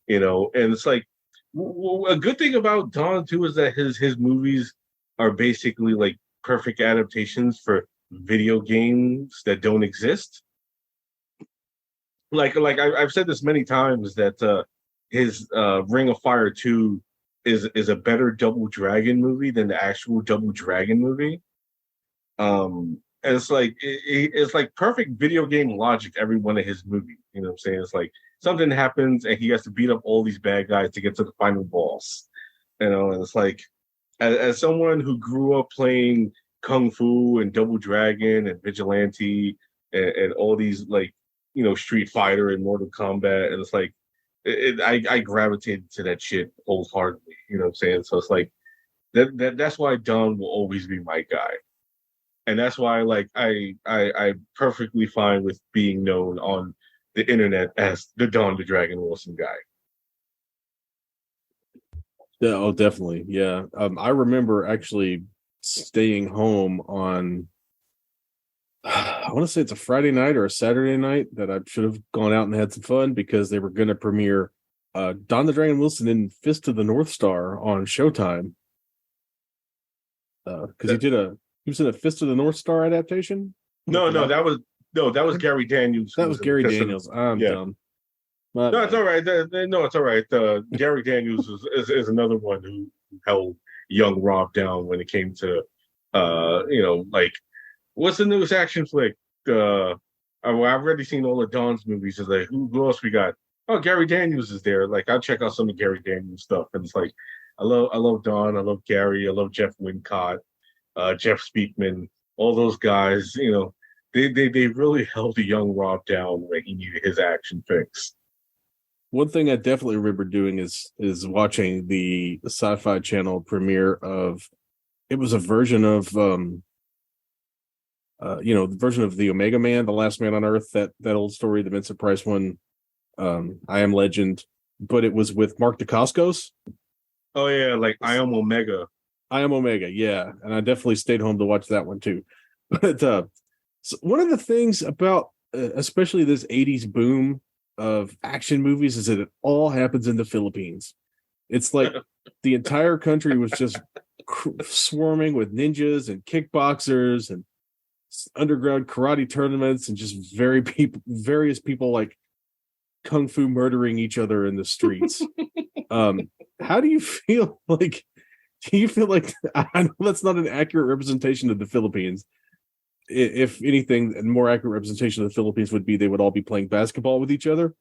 and it's like a good thing about Don too is that his movies are basically like perfect adaptations for video games that don't exist. Like I've said this many times that his Ring of Fire 2 is a better Double Dragon movie than the actual Double Dragon movie. And it's like it's like perfect video game logic. Every one of his movies, you know what I'm saying? It's like something happens and he has to beat up all these bad guys to get to the final boss. And it's like as someone who grew up playing Kung Fu and Double Dragon and Vigilante and all these like Street Fighter and Mortal Kombat, and it's like I gravitated to that shit wholeheartedly. You know what I'm saying? So it's like that's why Don will always be my guy. And that's why, like, I'm perfectly fine with being known on the internet as the Don the Dragon Wilson guy. Yeah, oh, definitely. Yeah. I remember actually staying home on, I want to say it's a Friday night or a Saturday night that I should have gone out and had some fun because they were going to premiere Don the Dragon Wilson in Fist of the North Star on Showtime. Because he was in a Fist of the North Star adaptation. No, that was Gary Daniels. That was Gary Daniels. I'm dumb. No, it's all right. No, it's all right. Gary Daniels is another one who held young Rob down when it came to, like, what's the newest action flick? I've already seen all of Don's movies. It's like, who else we got? Oh, Gary Daniels is there. Like, I'll check out some of Gary Daniels stuff. And it's like, I love Don. I love Gary. I love Jeff Wincott. Jeff Speakman, all those guys, they really held the young Rob down when he needed his action fix. One thing I definitely remember doing is watching the Sci-Fi Channel premiere of, it was a version of, the version of the Omega Man, the Last Man on Earth, that old story, the Vincent Price one, I Am Legend, but it was with Mark Dacascos. Oh yeah, like I Am Omega. I Am Omega, yeah, and I definitely stayed home to watch that one too. But so one of the things about especially this 80s boom of action movies is that it all happens in the Philippines. It's like the entire country was just swarming with ninjas and kickboxers and underground karate tournaments and just various people like kung fu murdering each other in the streets. How do you feel like? Do you feel like, I know that's not an accurate representation of the Philippines. If anything, a more accurate representation of the Philippines would be they would all be playing basketball with each other.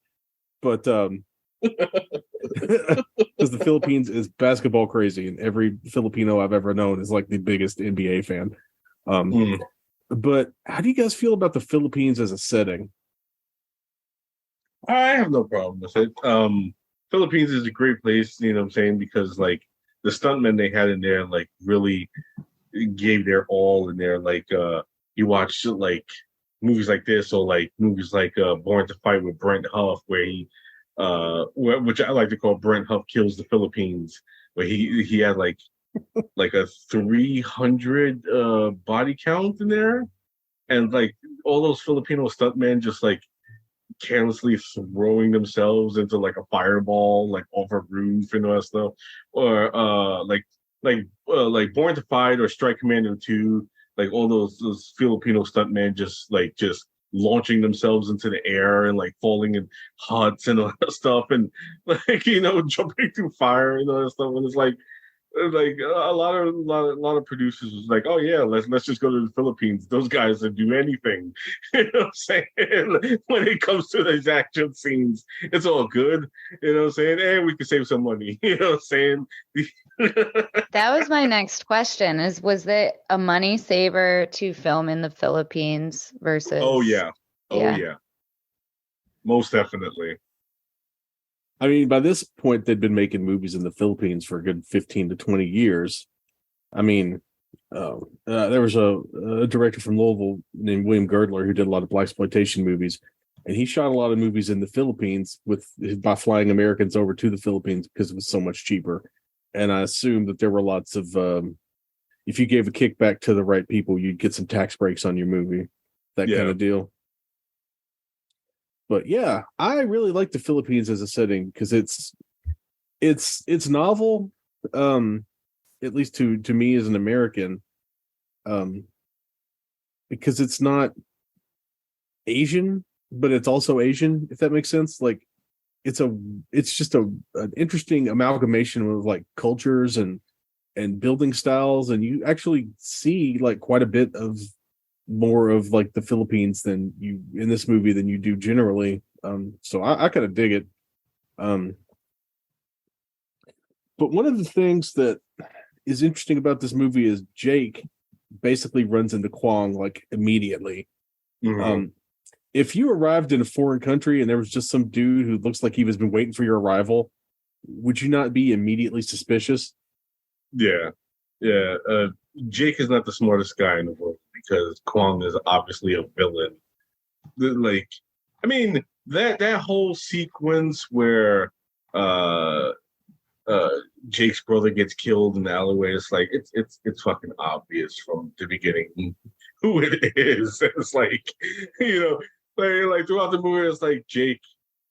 But because the Philippines is basketball crazy, and every Filipino I've ever known is like the biggest NBA fan. But how do you guys feel about the Philippines as a setting? I have no problem with it. Philippines is a great place, you know what I'm saying, because like the stuntmen they had in there like really gave their all in there. Like you watch like movies like this, or like movies like Born to Fight with Brent Huff, where he which I like to call Brent Huff Kills the Philippines, where he had like a 300 body count in there, and like all those Filipino stuntmen just like carelessly throwing themselves into like a fireball like off a roof and all that stuff, or like Born to Fight or Strike Commando 2, like all those Filipino stuntmen just launching themselves into the air and like falling in huts and all that stuff, and like jumping through fire and all that stuff. And it's like a lot of producers was like, oh yeah, let's just go to the Philippines. Those guys will do anything. You know what I'm saying? When it comes to these action scenes, it's all good. You know what I'm saying? And we can save some money. You know what I'm saying? That was my next question, was it a money saver to film in the Philippines versus? Oh yeah. Most definitely. I mean, by this point, they'd been making movies in the Philippines for a good 15 to 20 years. I mean, there was a director from Louisville named William Girdler who did a lot of blaxploitation movies. and he shot a lot of movies in the Philippines by flying Americans over to the Philippines because it was so much cheaper. And I assume that there were lots of if you gave a kickback to the right people, you'd get some tax breaks on your movie, that kind of deal. But yeah, I really like the Philippines as a setting because it's novel, at least to me as an American, because it's not Asian, but it's also Asian, if that makes sense. Like it's just an interesting amalgamation of like cultures and building styles, and you actually see like quite a bit of more of like the Philippines than you in this movie than you do generally. So I kind of dig it. But one of the things that is interesting about this movie is Jake basically runs into Kwong like immediately. Mm-hmm. If you arrived in a foreign country and there was just some dude who looks like he was been waiting for your arrival, would you not be immediately suspicious? Yeah. Jake is not the smartest guy in the world because Kwong is obviously a villain. Like, I mean, that whole sequence where Jake's brother gets killed in the alleyway, it's like it's fucking obvious from the beginning who it is. It's like, like throughout the movie, it's like, Jake,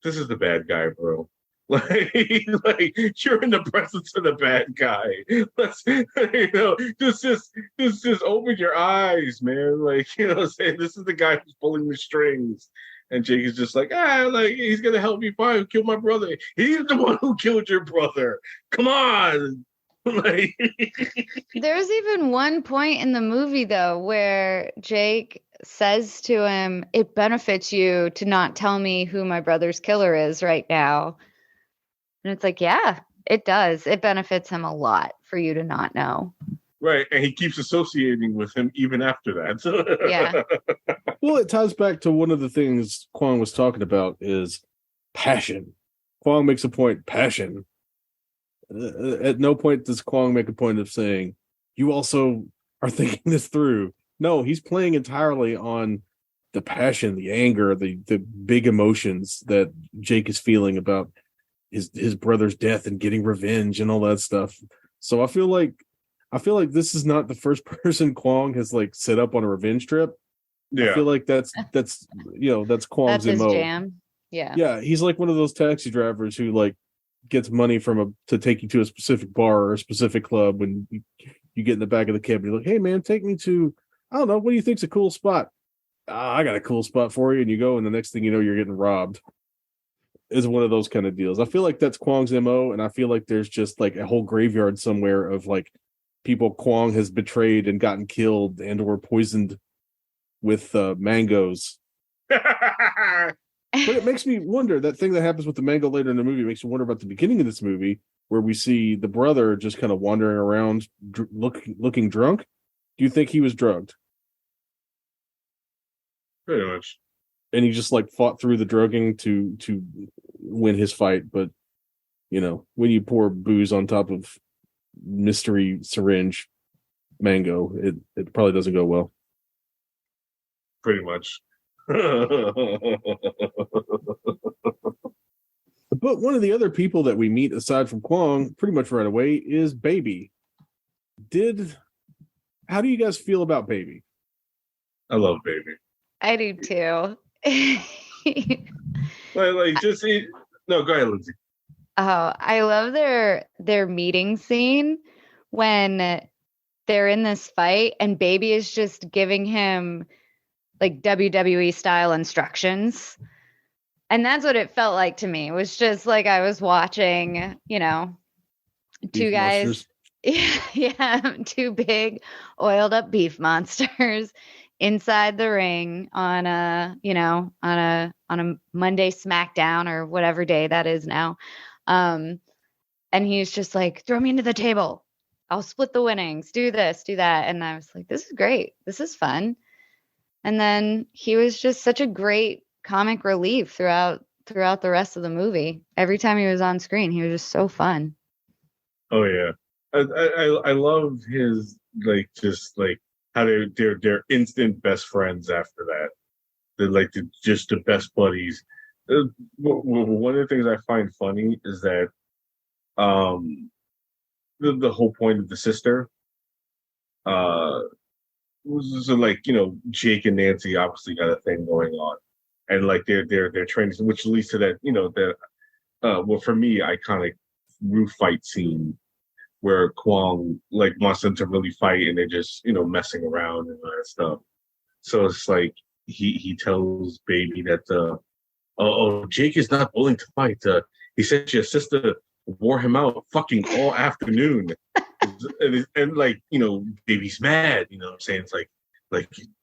this is the bad guy, bro. Like you're in the presence of the bad guy. Let's just open your eyes, man. Like, saying this is the guy who's pulling the strings. And Jake is just like, like he's gonna help me find who killed my brother. He's the one who killed your brother. Come on. Like there's even one point in the movie though where Jake says to him, "It benefits you to not tell me who my brother's killer is right now." And it's like, yeah, it does. It benefits him a lot for you to not know. Right. And he keeps associating with him even after that. Yeah. Well, it ties back to one of the things Kwong was talking about is passion. Kwong makes a point, passion. At no point does Kwong make a point of saying, you also are thinking this through. No, he's playing entirely on the passion, the anger, the big emotions that Jake is feeling about his brother's death and getting revenge and all that stuff. So I feel like this is not the first person Kwong has like set up on a revenge trip. Yeah. I feel like that's Kwong's That's his MO. jam. Yeah. Yeah, he's like one of those taxi drivers who like gets money to take you to a specific bar or a specific club when you get in the back of the cab and you're like, hey man, take me to, I don't know, what do you think's a cool spot? I got a cool spot for you, and you go, and the next thing you know, you're getting robbed. Is one of those kind of deals. I feel like that's Kwong's MO, and I feel like there's just like a whole graveyard somewhere of like people Kwong has betrayed and gotten killed and or poisoned with mangoes. But it makes me wonder, that thing that happens with the mango later in the movie makes me wonder about the beginning of this movie where we see the brother just kind of wandering around looking drunk. Do you think he was drugged? Pretty much. And he just like fought through the drugging to win his fight. But when you pour booze on top of mystery syringe mango, it probably doesn't go well. Pretty much. But one of the other people that we meet aside from Kwong pretty much right away is Baby. How do you guys feel about Baby? I love Baby. I do too. No, go ahead, Lindsay. Oh, I love their meeting scene when they're in this fight and Baby is just giving him like WWE style instructions. And that's what it felt like to me. It was just like I was watching, two guys. Yeah, two big oiled up beef monsters inside the ring on a Monday SmackDown or whatever day that is now. And he's just like, throw me into the table. I'll split the winnings. Do this, do that. And I was like, this is great. This is fun. And then he was just such a great comic relief throughout the rest of the movie. Every time he was on screen, he was just so fun. Oh yeah. I love his like just like how they're instant best friends after that. They're like just the best buddies. One of the things I find funny is that the whole point of the sister was like, Jake and Nancy obviously got a thing going on, and like they're training, which leads to that, well, for me, iconic roof fight scene where Kwong like wants them to really fight, and they're just messing around and all that stuff. So it's like he tells Baby that Jake is not willing to fight. He said your sister wore him out fucking all afternoon, and like Baby's mad. You know what I'm saying? It's like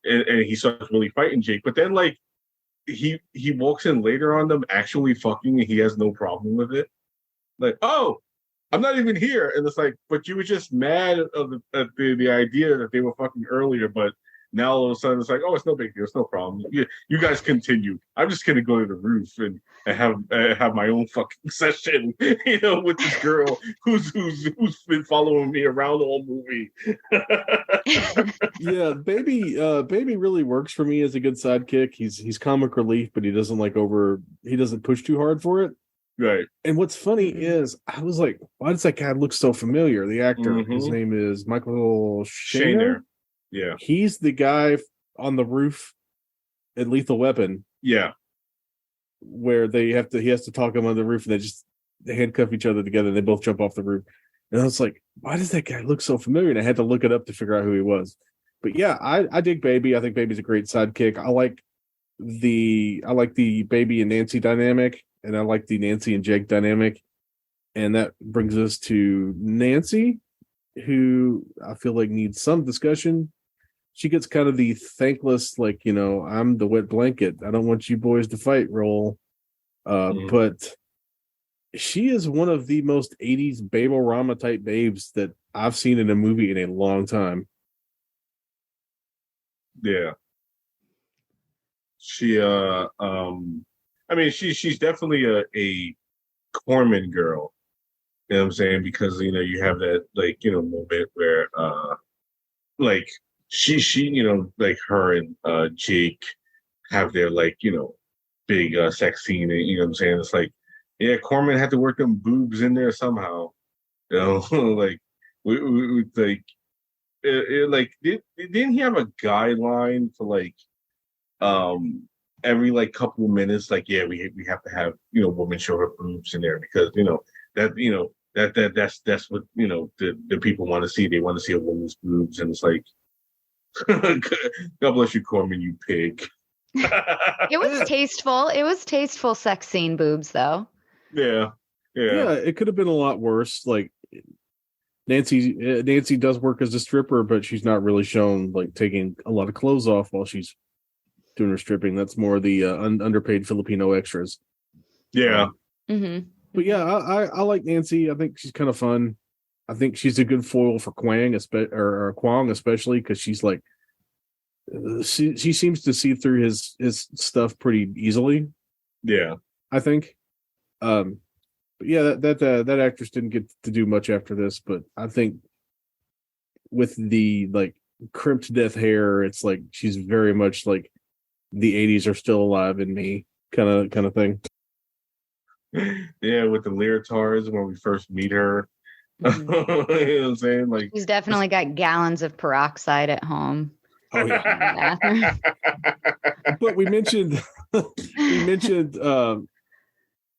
and he starts really fighting Jake, but then like he walks in later on them actually fucking, and he has no problem with it. Like, oh, I'm not even here, and it's like, but you were just mad at the idea that they were fucking earlier, but now all of a sudden it's like, oh, it's no big deal, it's no problem. You guys continue. I'm just gonna go to the roof and have my own fucking session, with this girl who's been following me around the whole movie. Yeah, baby really works for me as a good sidekick. He's comic relief, but he doesn't push too hard for it. Right. And what's funny is I was like, why does that guy look so familiar? The actor, his name is Michael Shaner. Yeah. He's the guy on the roof at Lethal Weapon. Yeah. Where he has to talk him on the roof, and they handcuff each other together, and they both jump off the roof. And I was like, why does that guy look so familiar? And I had to look it up to figure out who he was. But yeah, I dig Baby. I think Baby's a great sidekick. I like the Baby and Nancy dynamic, and I like the Nancy and Jake dynamic. And that brings us to Nancy, who I feel like needs some discussion. She gets kind of the thankless, like, I'm the wet blanket, I don't want you boys to fight role. But she is one of the most 80s Babel-Rama type babes that I've seen in a movie in a long time. Yeah. She she's definitely a Corman girl. You know what I'm saying? Because you have that moment where like she like her and Jake have their big sex scene, and you know what I'm saying? It's like, yeah, Corman had to work them boobs in there somehow. Like we didn't he have a guideline for every couple of minutes, we have to have women show her boobs in there, because that's what the people want to see. They want to see a woman's boobs, and it's like, God bless you, Corman, you pig. It was tasteful. It was tasteful sex scene boobs, though. Yeah, it could have been a lot worse. Like Nancy does work as a stripper, but she's not really shown taking a lot of clothes off while she's doing her stripping. That's more the underpaid Filipino extras. Yeah. But yeah, I like Nancy. I think she's kind of fun. I think she's a good foil for Kwang, especially because she's like, she seems to see through his stuff pretty easily. Yeah, I think. But yeah, that actress didn't get to do much after this. But I think with the crimped death hair, it's like she's very much like the 80s are still alive in me kind of thing. Yeah, with the leotards when we first meet her. You know what I'm saying? He's definitely got gallons of peroxide at home. Oh yeah. But we mentioned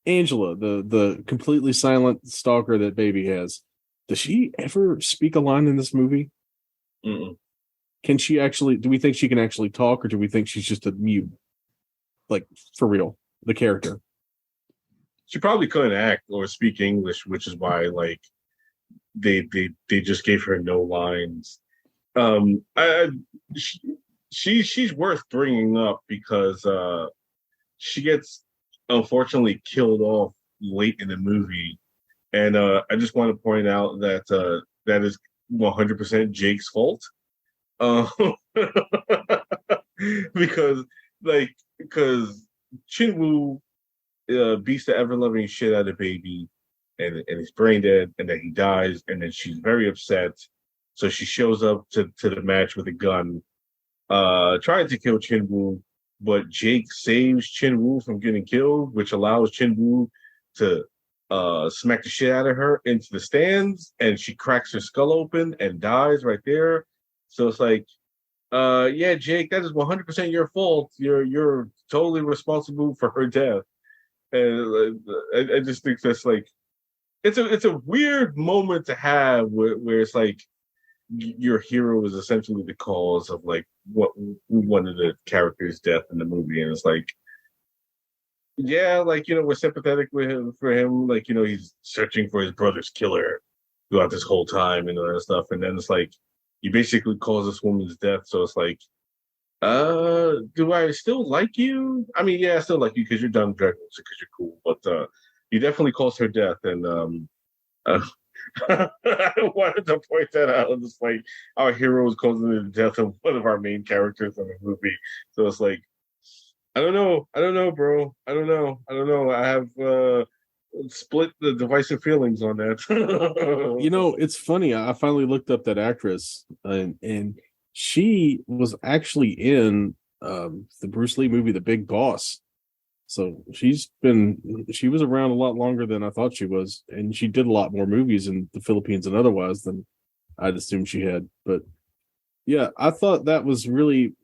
Angela, the completely silent stalker that Baby has. Does she ever speak a line in this movie? Mm-mm. Can she actually? Do we think she can actually talk, or do we think she's just a mute? For real, the character. She probably couldn't act or speak English, which is why they just gave her no lines. She's worth bringing up because she gets unfortunately killed off late in the movie, and I just want to point out that that is 100% Jake's fault. Because Chin-woo beats the ever-loving shit out of Baby, and he's brain dead, and then he dies, and then she's very upset. So she shows up to the match with a gun, trying to kill Chin-woo, but Jake saves Chin-Woo from getting killed, which allows Chin-Woo to smack the shit out of her into the stands, and she cracks her skull open and dies right there. So it's like, yeah, Jake, that is 100% your fault. You're totally responsible for her death. And I just think that's like, it's a weird moment to have where it's like your hero is essentially the cause of like what one of the characters' death in the movie, and it's like, yeah, like, you know, we're sympathetic with him for him, like, you know, he's searching for his brother's killer throughout this whole time and all that stuff, and then it's like you basically cause this woman's death, so it's like, do I still like you? I mean, yeah, I still like you because you're Don Dragon, because you're cool, but you definitely caused her death, and I wanted to point that out. It's like our hero is causing the death of one of our main characters in the movie, so it's like, I don't know, bro. I don't know. I have split the divisive feelings on that. You know, it's funny. I finally looked up that actress, and she was actually in the Bruce Lee movie, The Big Boss. So she was around a lot longer than I thought she was, and she did a lot more movies in the Philippines and otherwise than I'd assumed she had. But yeah, I thought that was really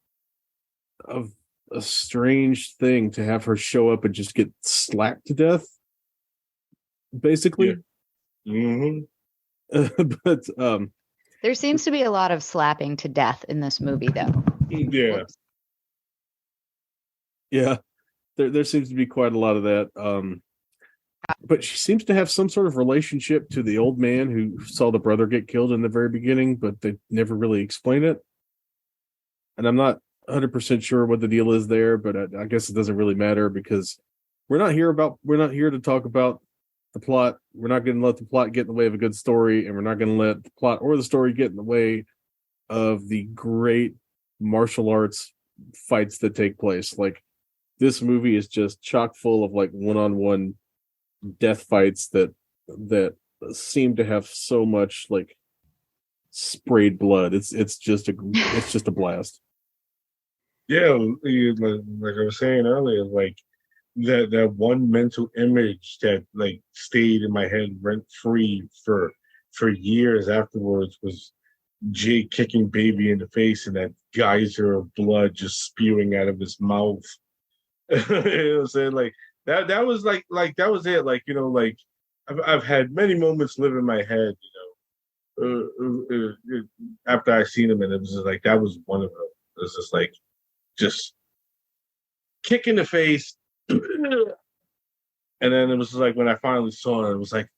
a strange thing to have her show up and just get slapped to death, basically. Yeah. Mm-hmm. But there seems to be a lot of slapping to death in this movie, though. Yeah. Whoops. Yeah, there seems to be quite a lot of that. But she seems to have some sort of relationship to the old man who saw the brother get killed in the very beginning, but they never really explain it. And I'm not 100% sure what the deal is there, but I guess it doesn't really matter because we're not here to talk about the plot. We're not going to let the plot get in the way of a good story, and we're not going to let the plot or the story get in the way of the great martial arts fights that take place. Like, this movie is just chock full of like one-on-one death fights that seem to have so much like sprayed blood. It's just a blast. Yeah, like I was saying earlier, like that one mental image that like stayed in my head rent free for years afterwards was Jake kicking Baby in the face and that geyser of blood just spewing out of his mouth. You know what I'm saying? Like that was like that was it. Like, you know, like I've had many moments live in my head, you know, after I seen him, and it was just like that was one of them. It was just like, just kick in the face. And then it was like when I finally saw it, it was like,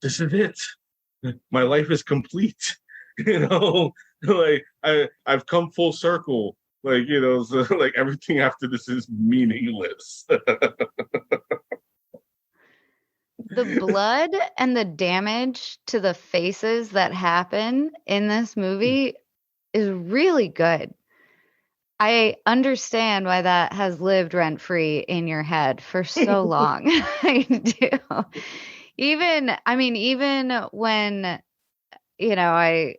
this is it. My life is complete. You know, like I've come full circle. Like, you know, so like everything after this is meaningless. The blood and the damage to the faces that happen in this movie is really good. I understand why that has lived rent-free in your head for so long. I do. Even when, you know,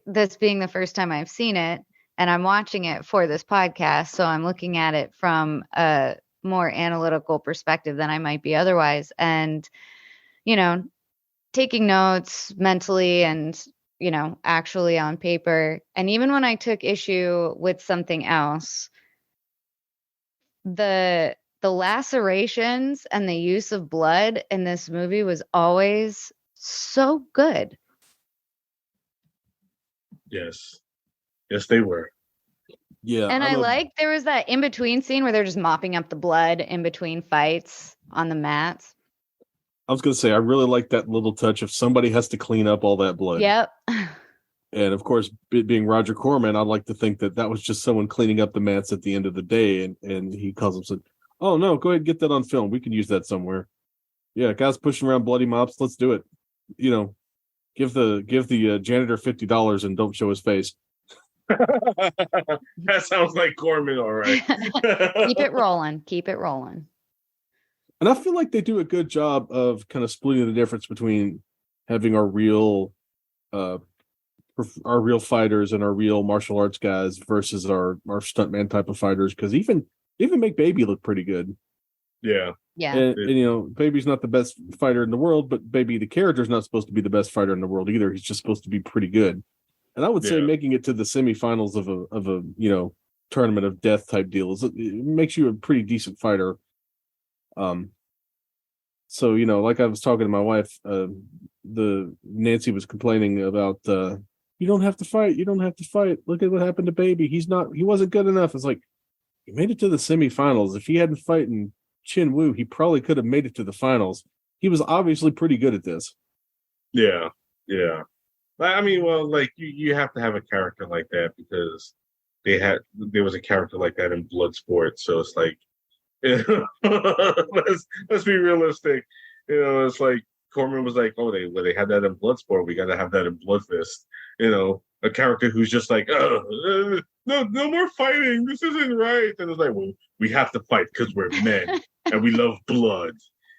this being the first time I've seen it, and I'm watching it for this podcast, so I'm looking at it from a more analytical perspective than I might be otherwise. And, you know, taking notes mentally and, you know, actually on paper. And even when I took issue with something else, the lacerations and the use of blood in this movie was always so good. Yes, they were. Yeah, And I like there was that in between scene where they're just mopping up the blood in between fights on the mats. I was going to say, I really like that little touch of somebody has to clean up all that blood. Yep. And of course, being Roger Corman, I'd like to think that was just someone cleaning up the mats at the end of the day. And he calls him, said, "Oh no, go ahead and get that on film. We can use that somewhere." Yeah, guys pushing around bloody mops. Let's do it. You know, give the janitor $50 and don't show his face. That sounds like Corman, all right. Keep it rolling. And I feel like they do a good job of kind of splitting the difference between having our real fighters and our real martial arts guys versus our stuntman type of fighters. Because even Even make Baby look pretty good. Yeah. Yeah. And Baby's not the best fighter in the world, but Baby, the character's not supposed to be the best fighter in the world either. He's just supposed to be pretty good. And I would say making it to the semifinals of a tournament of death type deal it makes you a pretty decent fighter. So like I was talking to my wife, the Nancy was complaining about you don't have to fight. You don't have to fight. Look at what happened to Baby. He wasn't good enough. It's like he made it to the semifinals. If he hadn't fighting Chin Woo, he probably could have made it to the finals. He was obviously pretty good at this. Yeah. Yeah. I mean, well, like you have to have a character like that because there was a character like that in Bloodsport. So it's like, let's be realistic. It's like Corman was like, oh, they had that in Bloodsport. We got to have that in Bloodfist. A character who's just like, oh, no more fighting. This isn't right. And it's like, well, we have to fight because we're men and we love blood,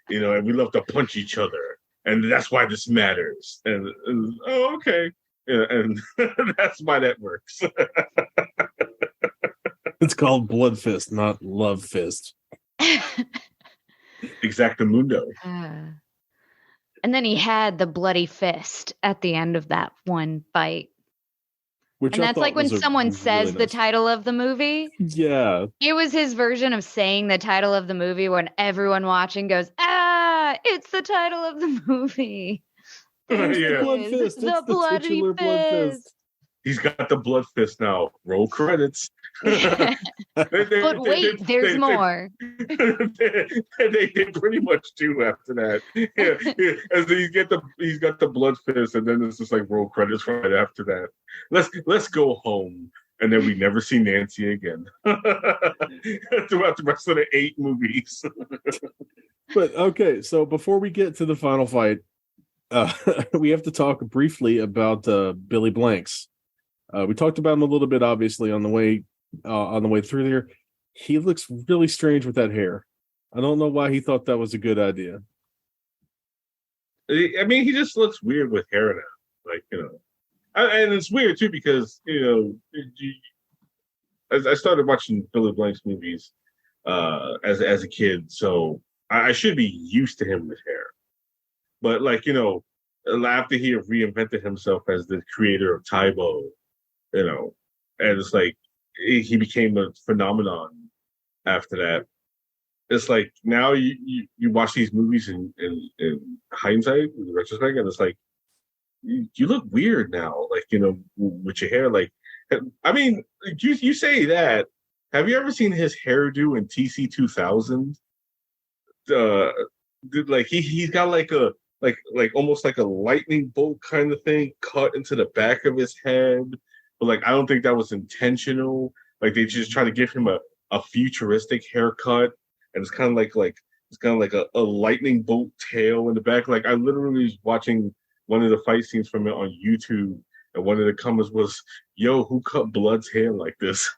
and we love to punch each other. And that's why this matters. And oh, okay. Yeah, and that's why that works. It's called Bloodfist, not Love Fist. Exactamundo. And then he had the bloody fist at the end of that one fight. And that's like when someone says the title of the movie. Yeah. It was his version of saying the title of the movie when everyone watching goes, it's the title of the movie. The Blood Fist. The bloody fist. He's got the Blood Fist now. Roll credits. But wait, there's more. They pretty much do after that. Yeah. As he's got the Blood Fist, and then it's just like roll credits right after that. Let's go home, and then we never see Nancy again throughout the rest of the 8 movies. But okay, so before we get to the final fight, we have to talk briefly about Billy Blanks. We talked about him a little bit, obviously, on the way through there. He looks really strange with that hair. I don't know why he thought that was a good idea. I mean, he just looks weird with hair now, and it's weird too because I started watching Billy Blanks movies as a kid, so I should be used to him with hair. But after he reinvented himself as the creator of Taibo, and it's like he became a phenomenon after that. It's like now you watch these movies in hindsight, in retrospect, and it's like you look weird now, with your hair. Like, I mean, you say that. Have you ever seen his hairdo in TC 2000? He's got like almost like a lightning bolt kind of thing cut into the back of his head. But I don't think that was intentional. They just try to give him a futuristic haircut, and it's kind of like a lightning bolt tail in the back. I literally was watching one of the fight scenes from it on YouTube, and one of the comments was, "Yo, who cut Blood's hair like this?"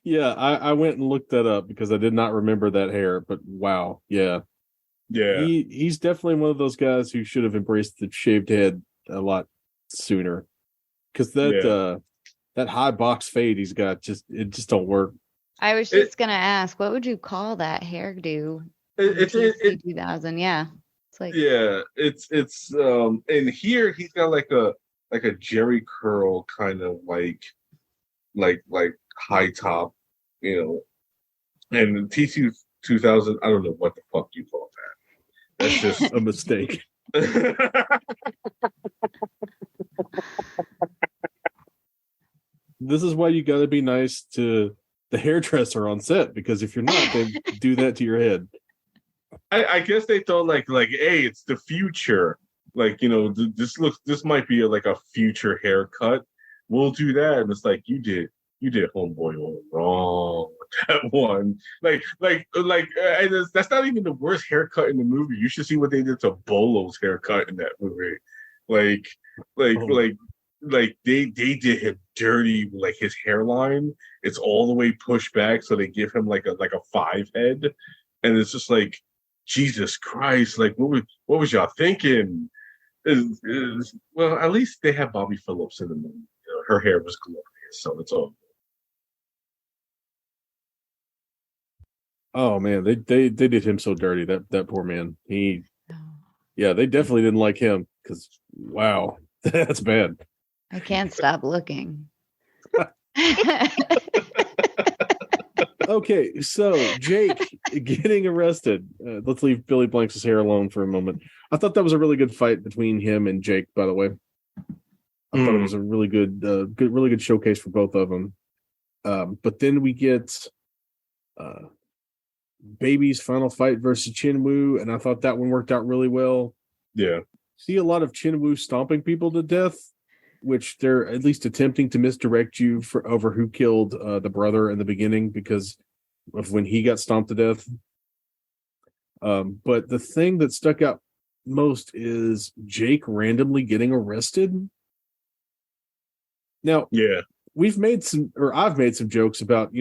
Yeah, I went and looked that up because I did not remember that hair. But wow, yeah. He's definitely one of those guys who should have embraced the shaved head a lot sooner, because that high box fade he's got just don't work. I was just gonna ask, what would you call that hairdo? It's 2000, yeah. It's like it's and here he's got like a Jerry curl kind of like high top, and TC 2000. I don't know what the fuck you call that. That's just a mistake. This is why you got to be nice to the hairdresser on set, because if you're not, they do that to your head. I guess they thought hey, it's the future. This might be a future haircut. We'll do that, and it's like you did homeboy all wrong with that one. And that's not even the worst haircut in the movie. You should see what they did to Bolo's haircut in that movie. They did him dirty. His hairline, it's all the way pushed back, so they give him like a 5 head, and it's just like, Jesus Christ! What was y'all thinking? Well, at least they have Bobby Phillips in the movie. Her hair was glorious, so it's all. Oh man, they did him so dirty. That poor man. Yeah, they definitely didn't like him because wow, that's bad. I can't stop looking. Okay, so Jake getting arrested. Let's leave Billy Blanks' hair alone for a moment. I thought that was a really good fight between him and Jake. By the way, I thought it was a really really good showcase for both of them. But then we get Baby's final fight versus Chinwoo, and I thought that one worked out really well. Yeah. See a lot of Chinwoo stomping people to death, which they're at least attempting to misdirect you for over who killed the brother in the beginning because of when he got stomped to death. But the thing that stuck out most is Jake randomly getting arrested. Now, Yeah. I've made some jokes about,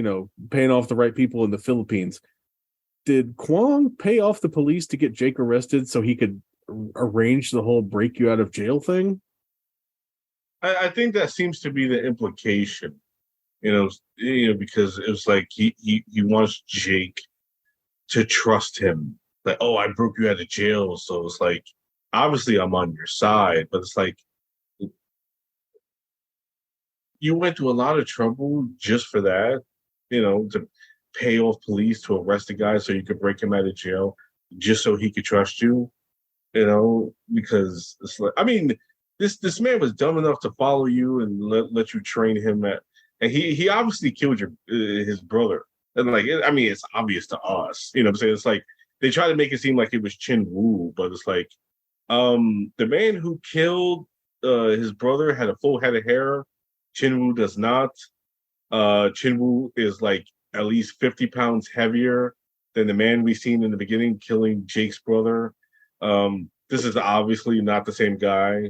paying off the right people in the Philippines. Did Kwong pay off the police to get Jake arrested so he could arrange the whole break you out of jail thing? I think that seems to be the implication, because it was like he wants Jake to trust him. Like, oh, I broke you out of jail, so it's like, obviously I'm on your side, but it's like, you went to a lot of trouble just for that, to pay off police to arrest a guy so you could break him out of jail, just so he could trust you, because it's like, I mean, this man was dumb enough to follow you and let you train him and he obviously killed his brother. And like, it's obvious to us, what I'm saying? It's like, they try to make it seem like it was Chin Woo, but it's like, the man who killed his brother had a full head of hair. Chin Woo does not. Chin Woo is like at least 50 pounds heavier than the man we seen in the beginning killing Jake's brother. This is obviously not the same guy.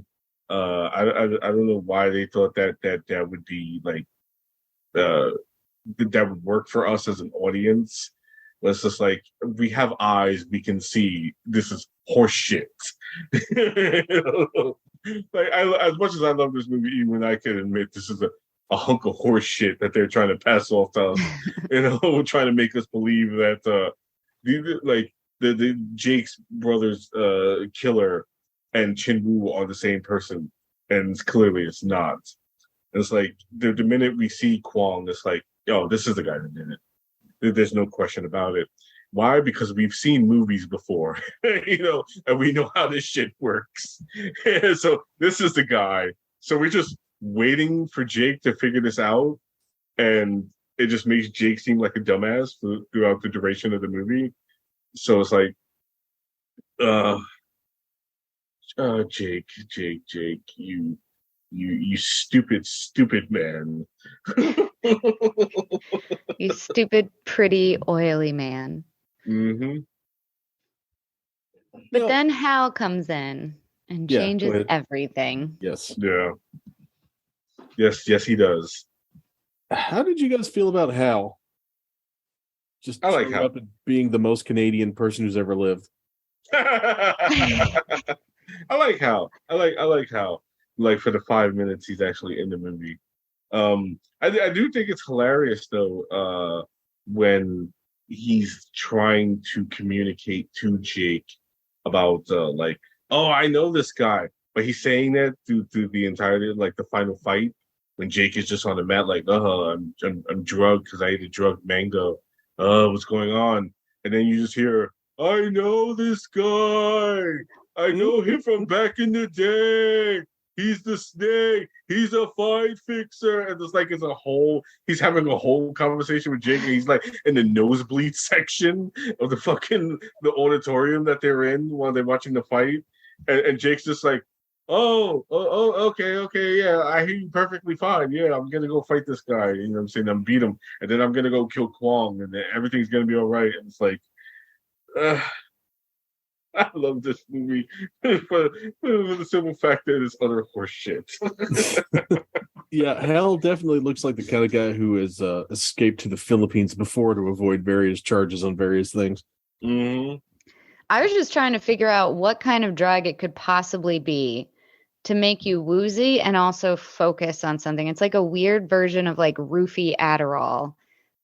I don't know why they thought that would be like that would work for us as an audience. It's just like, we have eyes, we can see this is horse shit. Like, as much as I love this movie, even I can admit this is a hunk of horse shit that they're trying to pass off to us. Trying to make us believe that the Jake's brother's killer and Chin Woo are the same person, and clearly it's not. And it's like the minute we see Kwong, it's like, oh, this is the guy that did it. There's no question about it. Why? Because we've seen movies before, and we know how this shit works. So this is the guy. So we're just waiting for Jake to figure this out, and it just makes Jake seem like a dumbass throughout the duration of the movie. So it's like, Jake, you stupid man. You stupid, pretty, oily man. Mm-hmm. But then Hal comes in and changes everything. Yes. Yeah. Yes, he does. How did you guys feel about Hal? Just I like Hal. up and being the most Canadian person who's ever lived. I like Hal. I like Hal. Like, for the 5 minutes he's actually in the movie. I do think it's hilarious though, when he's trying to communicate to Jake about like, oh, I know this guy, but he's saying that through the entirety, like the final fight, when Jake is just on the mat, like, I'm drugged because I ate a drugged mango. What's going on? And then you just hear, I know this guy. I know him from back in the day. He's the snake. He's a fight fixer. And it's like, he's having a whole conversation with Jake. And he's like in the nosebleed section of the auditorium that they're in while they're watching the fight. And Jake's just like, okay. Yeah, I hear you perfectly fine. Yeah, I'm going to go fight this guy. You know what I'm saying? I'm beat him. And then I'm going to go kill Kwong. And then everything's going to be all right. And it's like, I love this movie for the simple fact that it's utter horse shit. Yeah, Hal definitely looks like the kind of guy who has escaped to the Philippines before to avoid various charges on various things. Mm-hmm. I was just trying to figure out what kind of drug it could possibly be to make you woozy and also focus on something. It's like a weird version of like roofie Adderall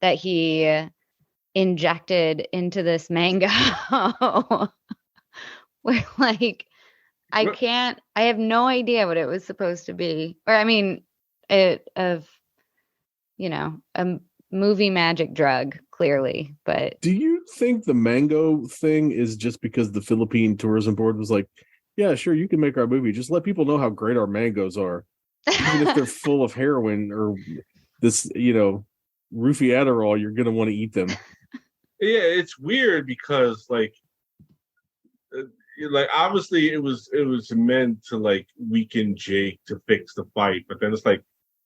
that he injected into this mango. Where like I have no idea what it was supposed to be. Or I mean, a movie magic drug, clearly. But Do you think the mango thing is just because the Philippine Tourism Board was like, yeah, sure, you can make our movie. Just let people know how great our mangoes are. Even if they're full of heroin or this, roofie Adderall, you're going to want to eat them. Yeah, it's weird because like obviously it was meant to like weaken Jake to fix the fight, but then it's like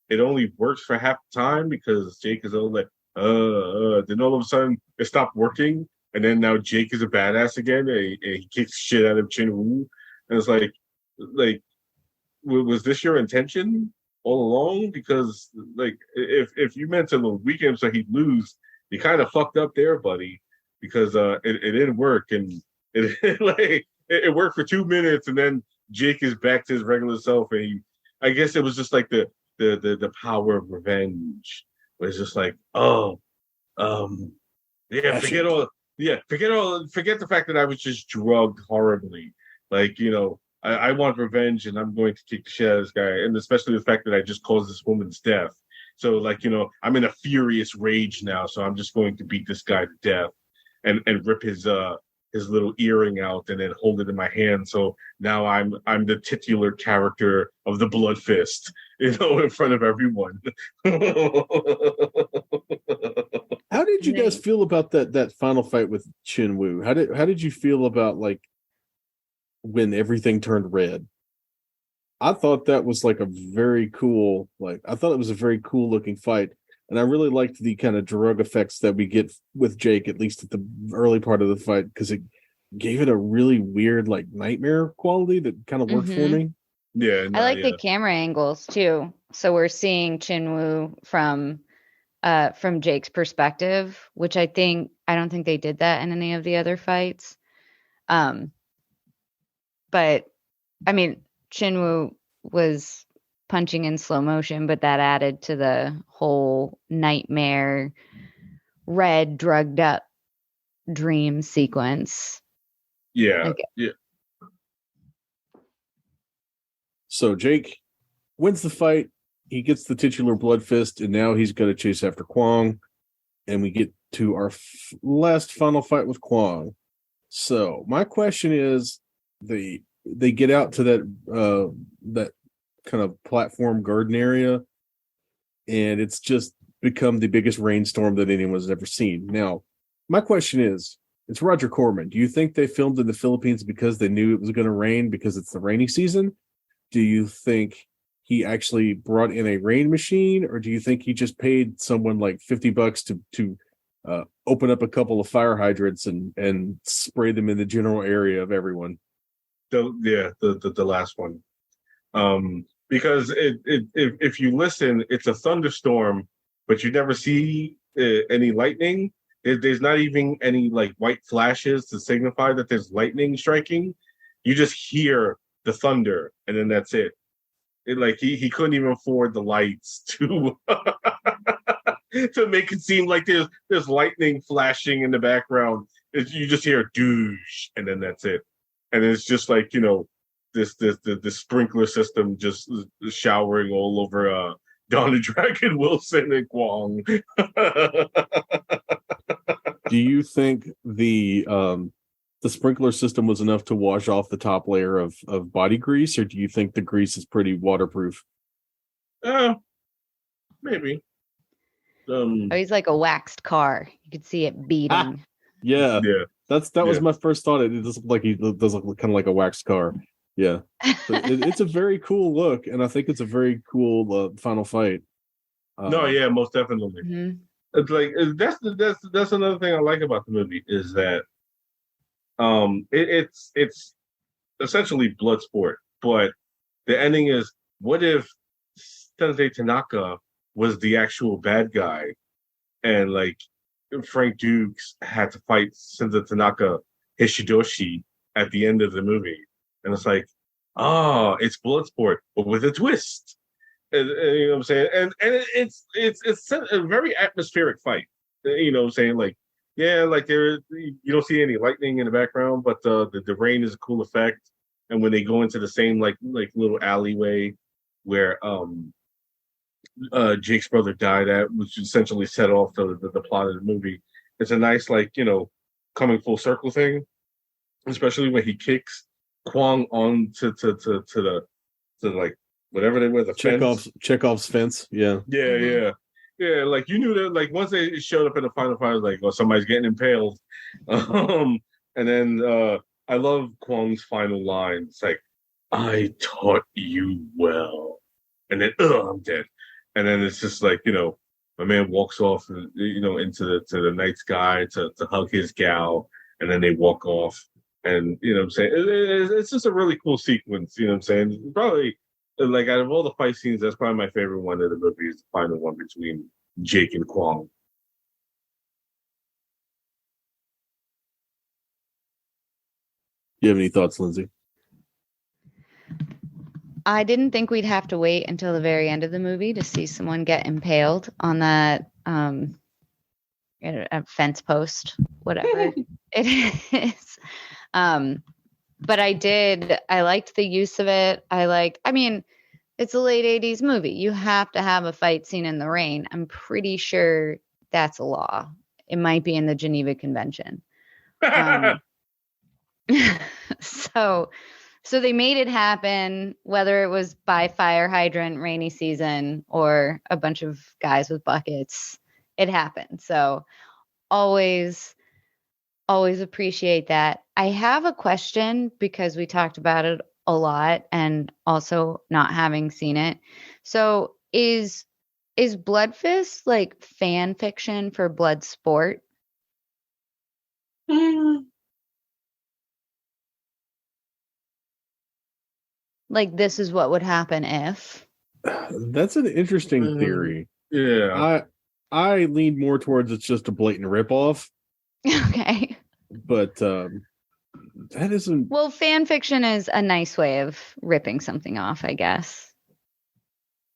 it only works for half the time because Jake is all like then all of a sudden it stopped working, and then now Jake is a badass again, and he kicks shit out of Chin Woo, and it's like was this your intention all along? Because like if you meant to weaken him so he'd lose, you kind of fucked up there, buddy, because it didn't work, and it worked for 2 minutes, and then Jake is back to his regular self, and I guess it was just like the power of revenge. Where it's just like, forget the fact that I was just drugged horribly. Like, I want revenge, and I'm going to kick the shit out of this guy, and especially the fact that I just caused this woman's death. So, like, I'm in a furious rage now, so I'm just going to beat this guy to death and rip his little earring out and then hold it in my hand. So now I'm the titular character of the Bloodfist, in front of everyone. How did you guys feel about that final fight with Chin Woo? How did you feel about like when everything turned red? I thought that was like a very cool, I thought it was a very cool looking fight. And I really liked the kind of drug effects that we get with Jake, at least at the early part of the fight, because it gave it a really weird, like, nightmare quality that kind of worked for me. Yeah. I like the camera angles too. So we're seeing Chin Woo from Jake's perspective, which I don't think they did that in any of the other fights. But I mean, Chin Woo was punching in slow motion, but that added to the whole nightmare, red, drugged up dream sequence. Yeah. Yeah. So Jake wins the fight. He gets the titular Bloodfist, and now he's going to chase after Kwong. And we get to our last final fight with Kwong. So my question is, they get out to that kind of platform garden area, and it's just become the biggest rainstorm that anyone's ever seen. Now, my question is, it's Roger Corman. Do you think they filmed in the Philippines because they knew it was going to rain because it's the rainy season? Do you think he actually brought in a rain machine, or do you think he just paid someone like $50 to open up a couple of fire hydrants and spray them in the general area of everyone? The last one. Because if you listen, it's a thunderstorm, but you never see any lightning. There's not even any like white flashes to signify that there's lightning striking. You just hear the thunder, and then that's it. He couldn't even afford the lights to to make it seem like there's lightning flashing in the background. You just hear douche, and then that's it. And it's just like, the sprinkler system just showering all over Don the Dragon Wilson and Kwong. Do you think the sprinkler system was enough to wash off the top layer of body grease, or do you think the grease is pretty waterproof? Maybe. He's like a waxed car. You could see it beating. Yeah. That was my first thought. It does look like he does look kind of like a waxed car. Yeah. It's a very cool look, and I think it's a very cool final fight. Most definitely. Mm-hmm. It's like that's another thing I like about the movie is that it's essentially blood sport, but the ending is, what if Sensei Tanaka was the actual bad guy, and like Frank Dukes had to fight Sensei Tanaka Hishidoshi at the end of the movie, and it's like, it's blood sport, but with a twist. And you know what I'm saying? And it's a very atmospheric fight. You know what I'm saying? Like Yeah, like you don't see any lightning in the background, but the rain is a cool effect. And when they go into the same like little alleyway where Jake's brother died at, which essentially set off the plot of the movie. It's a nice coming full circle thing, especially when he kicks Kwong on to like whatever they were, the fence. Chekhov's fence. Yeah. Yeah, yeah. Yeah, like you knew that like once they showed up in the final fight, like, oh, somebody's getting impaled. And then I love Kwong's final line. It's like, I taught you well. And then I'm dead. And then it's just like, my man walks off into the night sky to hug his gal, and then they walk off. And what I'm saying, it's just a really cool sequence, what I'm saying? Probably like out of all the fight scenes, that's probably my favorite one of the movie is the final one between Jake and Kwong. Do you have any thoughts, Lindsay? I didn't think we'd have to wait until the very end of the movie to see someone get impaled on that a fence post, whatever it is. But I liked the use of it. It's a late 80s movie. You have to have a fight scene in the rain. I'm pretty sure that's a law. It might be in the Geneva Convention. So they made it happen, whether it was by fire hydrant, rainy season, or a bunch of guys with buckets. It happened. So always appreciate that. I have a question because we talked about it a lot and also not having seen it. So is Bloodfist like fan fiction for Bloodsport? Like, this is what would happen if. That's an interesting theory. Yeah. I lean more towards it's just a blatant ripoff. Okay. But that isn't. Well, fan fiction is a nice way of ripping something off, I guess.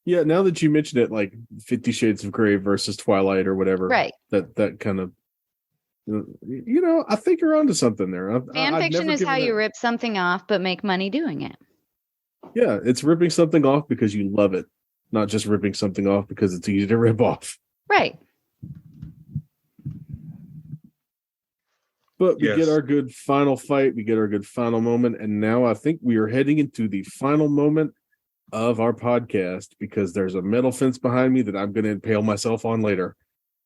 Yeah, now that you mention it, like 50 Shades of Grey versus Twilight or whatever. Right. That kind of. I think you're onto something there. Fan fiction is how you rip something off, but make money doing it. Yeah, it's ripping something off because you love it, not just ripping something off because it's easy to rip off. Right. But we get our good final fight, we get our good final moment, and now I think we are heading into the final moment of our podcast because there's a metal fence behind me that I'm going to impale myself on later.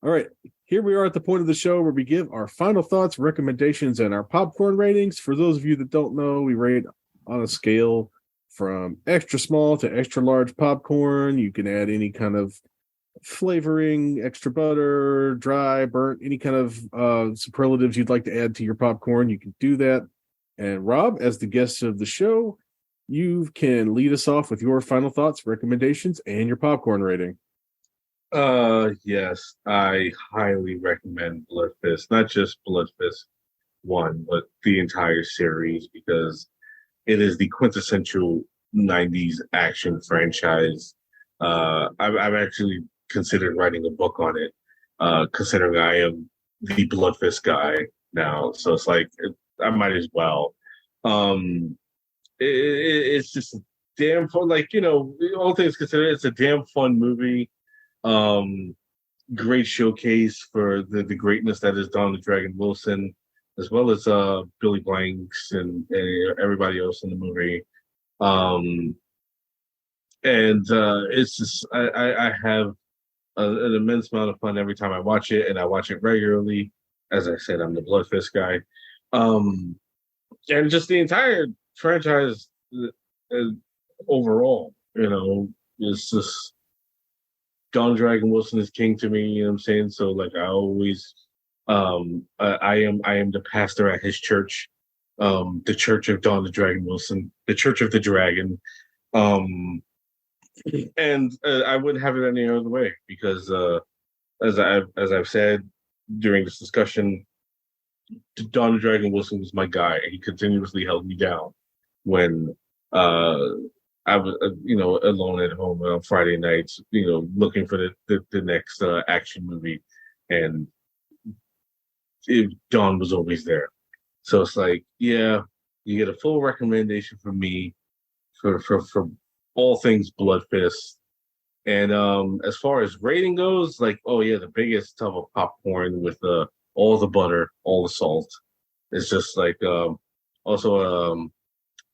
All right, here we are at the point of the show where we give our final thoughts, recommendations, and our popcorn ratings. For those of you that don't know, we rate on a scale from extra small to extra large popcorn. You can add any kind of flavoring, extra butter, dry, burnt, any kind of superlatives you'd like to add to your popcorn. You can do that. And Rob, as the guest of the show, you can lead us off with your final thoughts, recommendations, and your popcorn rating. Yes, I highly recommend Bloodfist, not just Bloodfist 1, but the entire series, because it is the quintessential 90s action franchise. I've actually considered writing a book on it, considering I am the Bloodfist guy now. So it's like, I might as well. It's just damn fun. Like, all things considered, it's a damn fun movie. Great showcase for the greatness that is Don the Dragon Wilson, as well as Billy Blanks and everybody else in the movie. It's just I have an immense amount of fun every time I watch it, and I watch it regularly. As I said, I'm the Bloodfist guy, and just the entire franchise overall. It's just Don Dragon Wilson is king to me. You know what I'm saying? So like I always. I am the pastor at his church, the Church of Don the Dragon Wilson, the Church of the Dragon, and I wouldn't have it any other way because, as I've said during this discussion, Don the Dragon Wilson was my guy. He continuously held me down when I was alone at home on Friday nights, looking for the next action movie. And Dawn was always there. So it's like, yeah, you get a full recommendation from me for all things Bloodfist. And as far as rating goes, like, oh yeah, the biggest tub of popcorn with all the butter, all the salt. It's just like also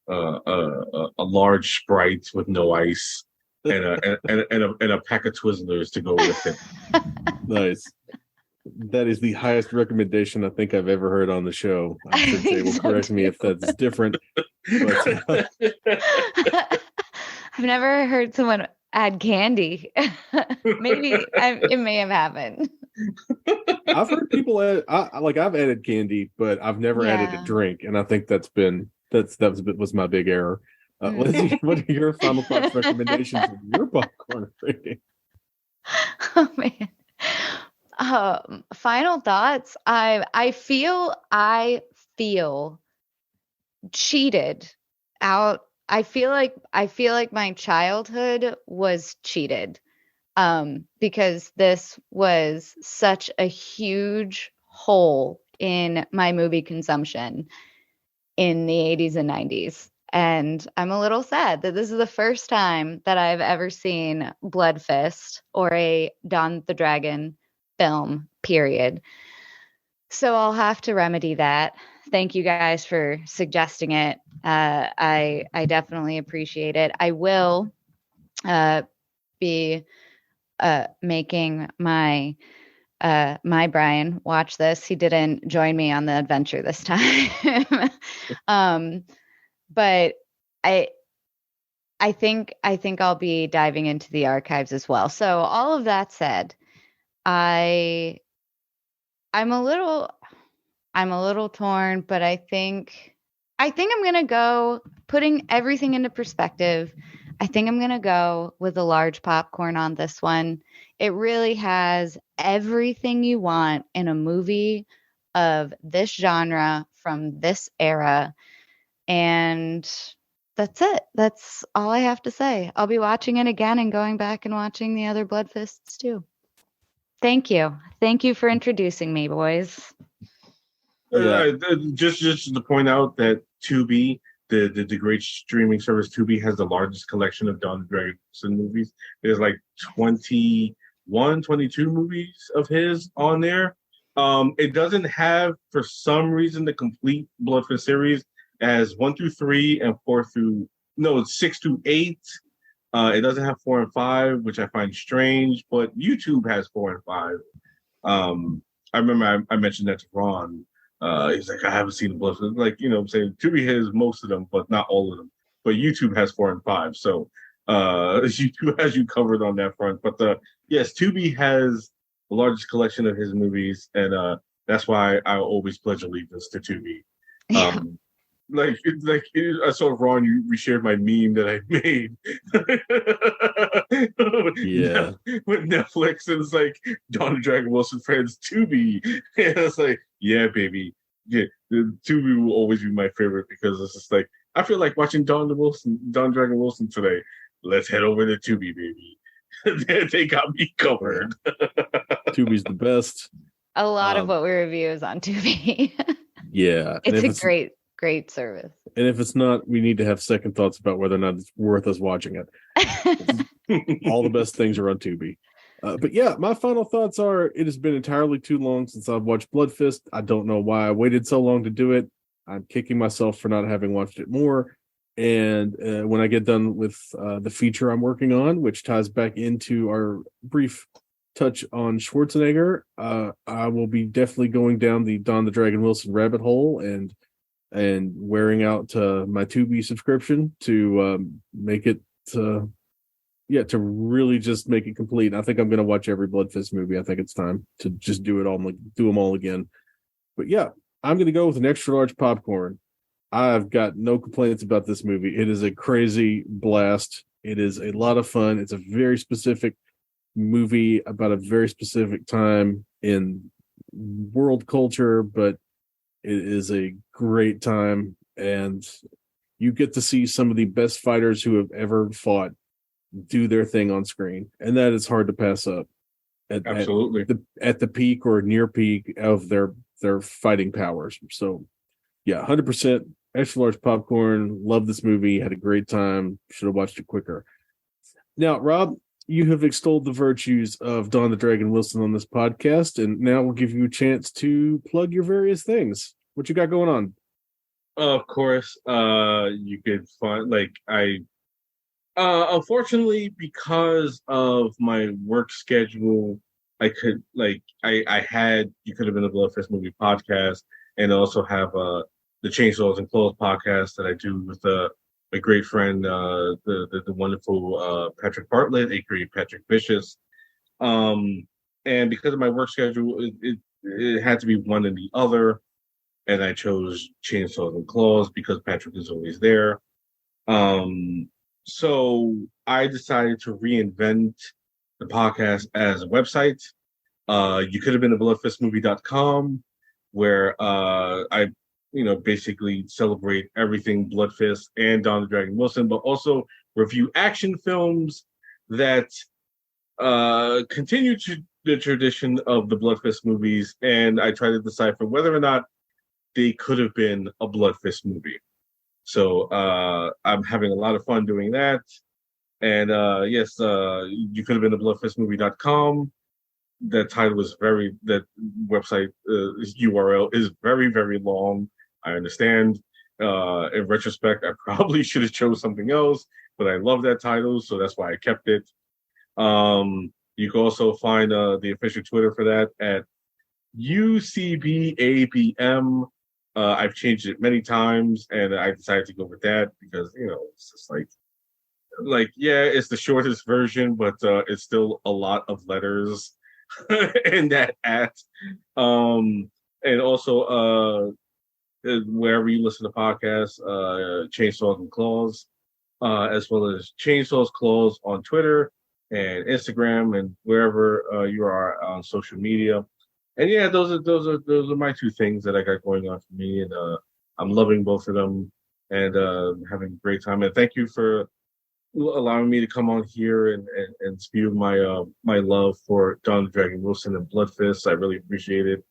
a large Sprite with no ice and a pack of Twizzlers to go with it. Nice. That is the highest recommendation I think I've ever heard on the show. I'm sure Jay will correct me if that's different. But, I've never heard someone add candy. Maybe it may have happened. I've heard people add, I've added candy, but I've never added a drink, and I think that was my big error. Lizzie, what are your final thoughts, recommendations of your popcorn rating? Oh man. Final thoughts. I feel cheated out. I feel like my childhood was cheated. Because this was such a huge hole in my movie consumption in the 80s and 90s. And I'm a little sad that this is the first time that I've ever seen Bloodfist or a Don the Dragon film, period. So I'll have to remedy that. Thank you guys for suggesting it. I definitely appreciate it. I will be making my Brian watch this. He didn't join me on the adventure this time. But I think I'll be diving into the archives as well. So all of that said, I'm a little torn, but I think I'm gonna go, putting everything into perspective, I think I'm gonna go with a large popcorn on this one. It really has everything you want in a movie of this genre from this era. And that's it. That's all I have to say. I'll be watching it again and going back and watching the other Bloodfists too. Thank you. Thank you for introducing me, boys. Just to point out that Tubi, the great streaming service Tubi, has the largest collection of Don Dragon movies. There's like 21, 22 movies of his on there. It doesn't have, for some reason, the complete Bloodfist series as 1 through 3 and 6 through 8. It doesn't have 4 and 5, which I find strange, but YouTube has 4 and 5. I remember I mentioned that to Ron. He's like, I haven't seen the Bloodfist. Like, I'm saying Tubi has most of them, but not all of them. But YouTube has 4 and 5, so YouTube has you covered on that front. But yes, Tubi has the largest collection of his movies, and that's why I always pledge allegiance to Tubi. Yeah. Like I saw Ron, you reshared my meme that I made. Yeah, with Netflix, and it's like Don the Dragon Wilson friends Tubi, and it's like, yeah, baby, yeah, the Tubi will always be my favorite because it's just like, I feel like watching Don Dragon Wilson today. Let's head over to Tubi, baby. They got me covered. Tubi's the best. A lot of what we review is on Tubi. Yeah, it's a great service. And if it's not, we need to have second thoughts about whether or not it's worth us watching it. All the best things are on Tubi. But yeah, my final thoughts are, it has been entirely too long since I've watched Bloodfist. I don't know why I waited so long to do it. I'm kicking myself for not having watched it more. And when I get done with the feature I'm working on, which ties back into our brief touch on Schwarzenegger, I will be definitely going down the Don the Dragon Wilson rabbit hole and wearing out my Tubi subscription to make it to really just make it complete. I think I'm going to watch every Bloodfist movie. I think it's time to just do them all again. But yeah, I'm going to go with an extra large popcorn. I've got no complaints about this movie. It is a crazy blast. It is a lot of fun. It's a very specific movie about a very specific time in world culture, but it is a great time, and you get to see some of the best fighters who have ever fought do their thing on screen, and that is hard to pass up. Absolutely. At the peak or near peak of their their fighting powers. So, yeah, 100% extra large popcorn. Love this movie. Had a great time. Should have watched it quicker. Now, Rob, you have extolled the virtues of Don the Dragon Wilson on this podcast, and now we'll give you a chance to plug your various things. What you got going on? Of course, you could find unfortunately, because of my work schedule, I could I had You Could Have Been a Bloodfist Movie podcast, and also have the Chainsaws and Clothes podcast that I do with my great friend, the wonderful Patrick Bartlett, aka Patrick Vicious. And because of my work schedule, it had to be one and the other, and I chose Chainsaws and Claws because Patrick is always there. So I decided to reinvent the podcast as a website. You Could Have Been a Bloodfistmovie.com, where I basically celebrate everything Bloodfist and Don the Dragon Wilson, but also review action films that continue the tradition of the Bloodfist movies, and I try to decipher whether or not they could have been a Bloodfist movie. So I'm having a lot of fun doing that. And yes, You Could Have Been a Bloodfistmovie.com. That website URL is very, very long. I understand. In retrospect, I probably should have chose something else, but I love that title, so that's why I kept it. You can also find the official Twitter for that at UCBABM. I've changed it many times, and I decided to go with that because it's just yeah, it's the shortest version, but it's still a lot of letters in that at. And also wherever you listen to podcasts, Chainsaws and Claws, as well as Chainsaws Claws on Twitter and Instagram and wherever you are on social media. And yeah, those are my two things that I got going on for me, and I'm loving both of them and having a great time. And thank you for allowing me to come on here and spew my love for Don the Dragon Wilson and Bloodfist. I really appreciate it.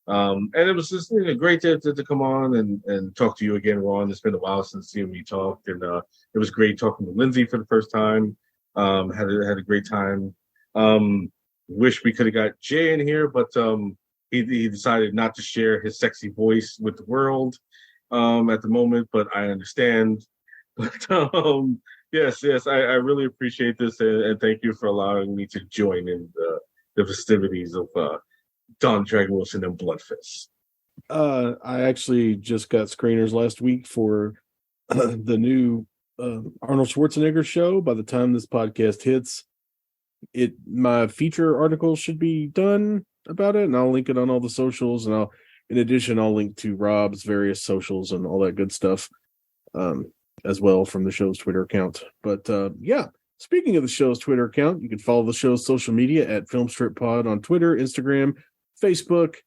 And it was just great to come on and talk to you again, Ron. It's been a while since you and me talked, and it was great talking to Lindsay for the first time. Had a great time. Wish we could have got Jay in here, but he decided not to share his sexy voice with the world at the moment, but I understand. But yes, I really appreciate this, and thank you for allowing me to join in the festivities of Don Dragon Wilson and Bloodfist. I actually just got screeners last week for the new Arnold Schwarzenegger show. By the time this podcast hits, my feature article should be done about it, and I'll link it on all the socials, and in addition I'll link to Rob's various socials and all that good stuff as well from the show's Twitter account. But yeah, speaking of the show's Twitter account, you can follow the show's social media at FilmstripPod on Twitter, Instagram, Facebook,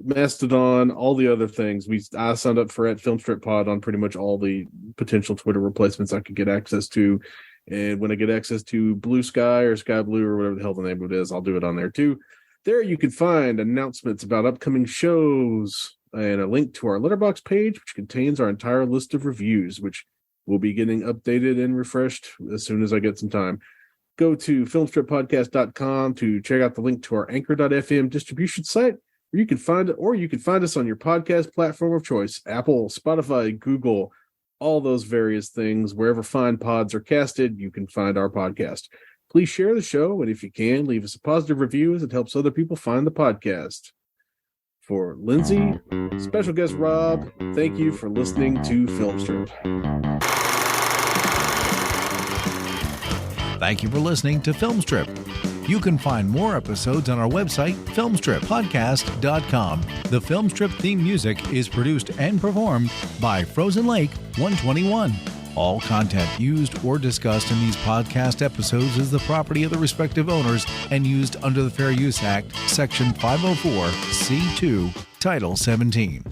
Mastodon, all the other things. I signed up for at FilmstripPod on pretty much all the potential Twitter replacements I could get access to. And when I get access to Blue Sky or Sky Blue or whatever the hell the name of it is, I'll do it on there too. There you can find announcements about upcoming shows and a link to our Letterboxd page, which contains our entire list of reviews, which will be getting updated and refreshed as soon as I get some time. Go to filmstrippodcast.com to check out the link to our anchor.fm distribution site, where you can find us on your podcast platform of choice: Apple, Spotify, Google, all those various things. Wherever fine pods are casted, you can find our podcast. Please share the show, and if you can, leave us a positive review, as it helps other people find the podcast. For Lindsay, special guest Rob, thank you for listening to Filmstrip. Thank you for listening to Filmstrip. You can find more episodes on our website, filmstrippodcast.com. The Filmstrip theme music is produced and performed by Frozen Lake 121. All content used or discussed in these podcast episodes is the property of the respective owners and used under the Fair Use Act, Section 504, C2, Title 17.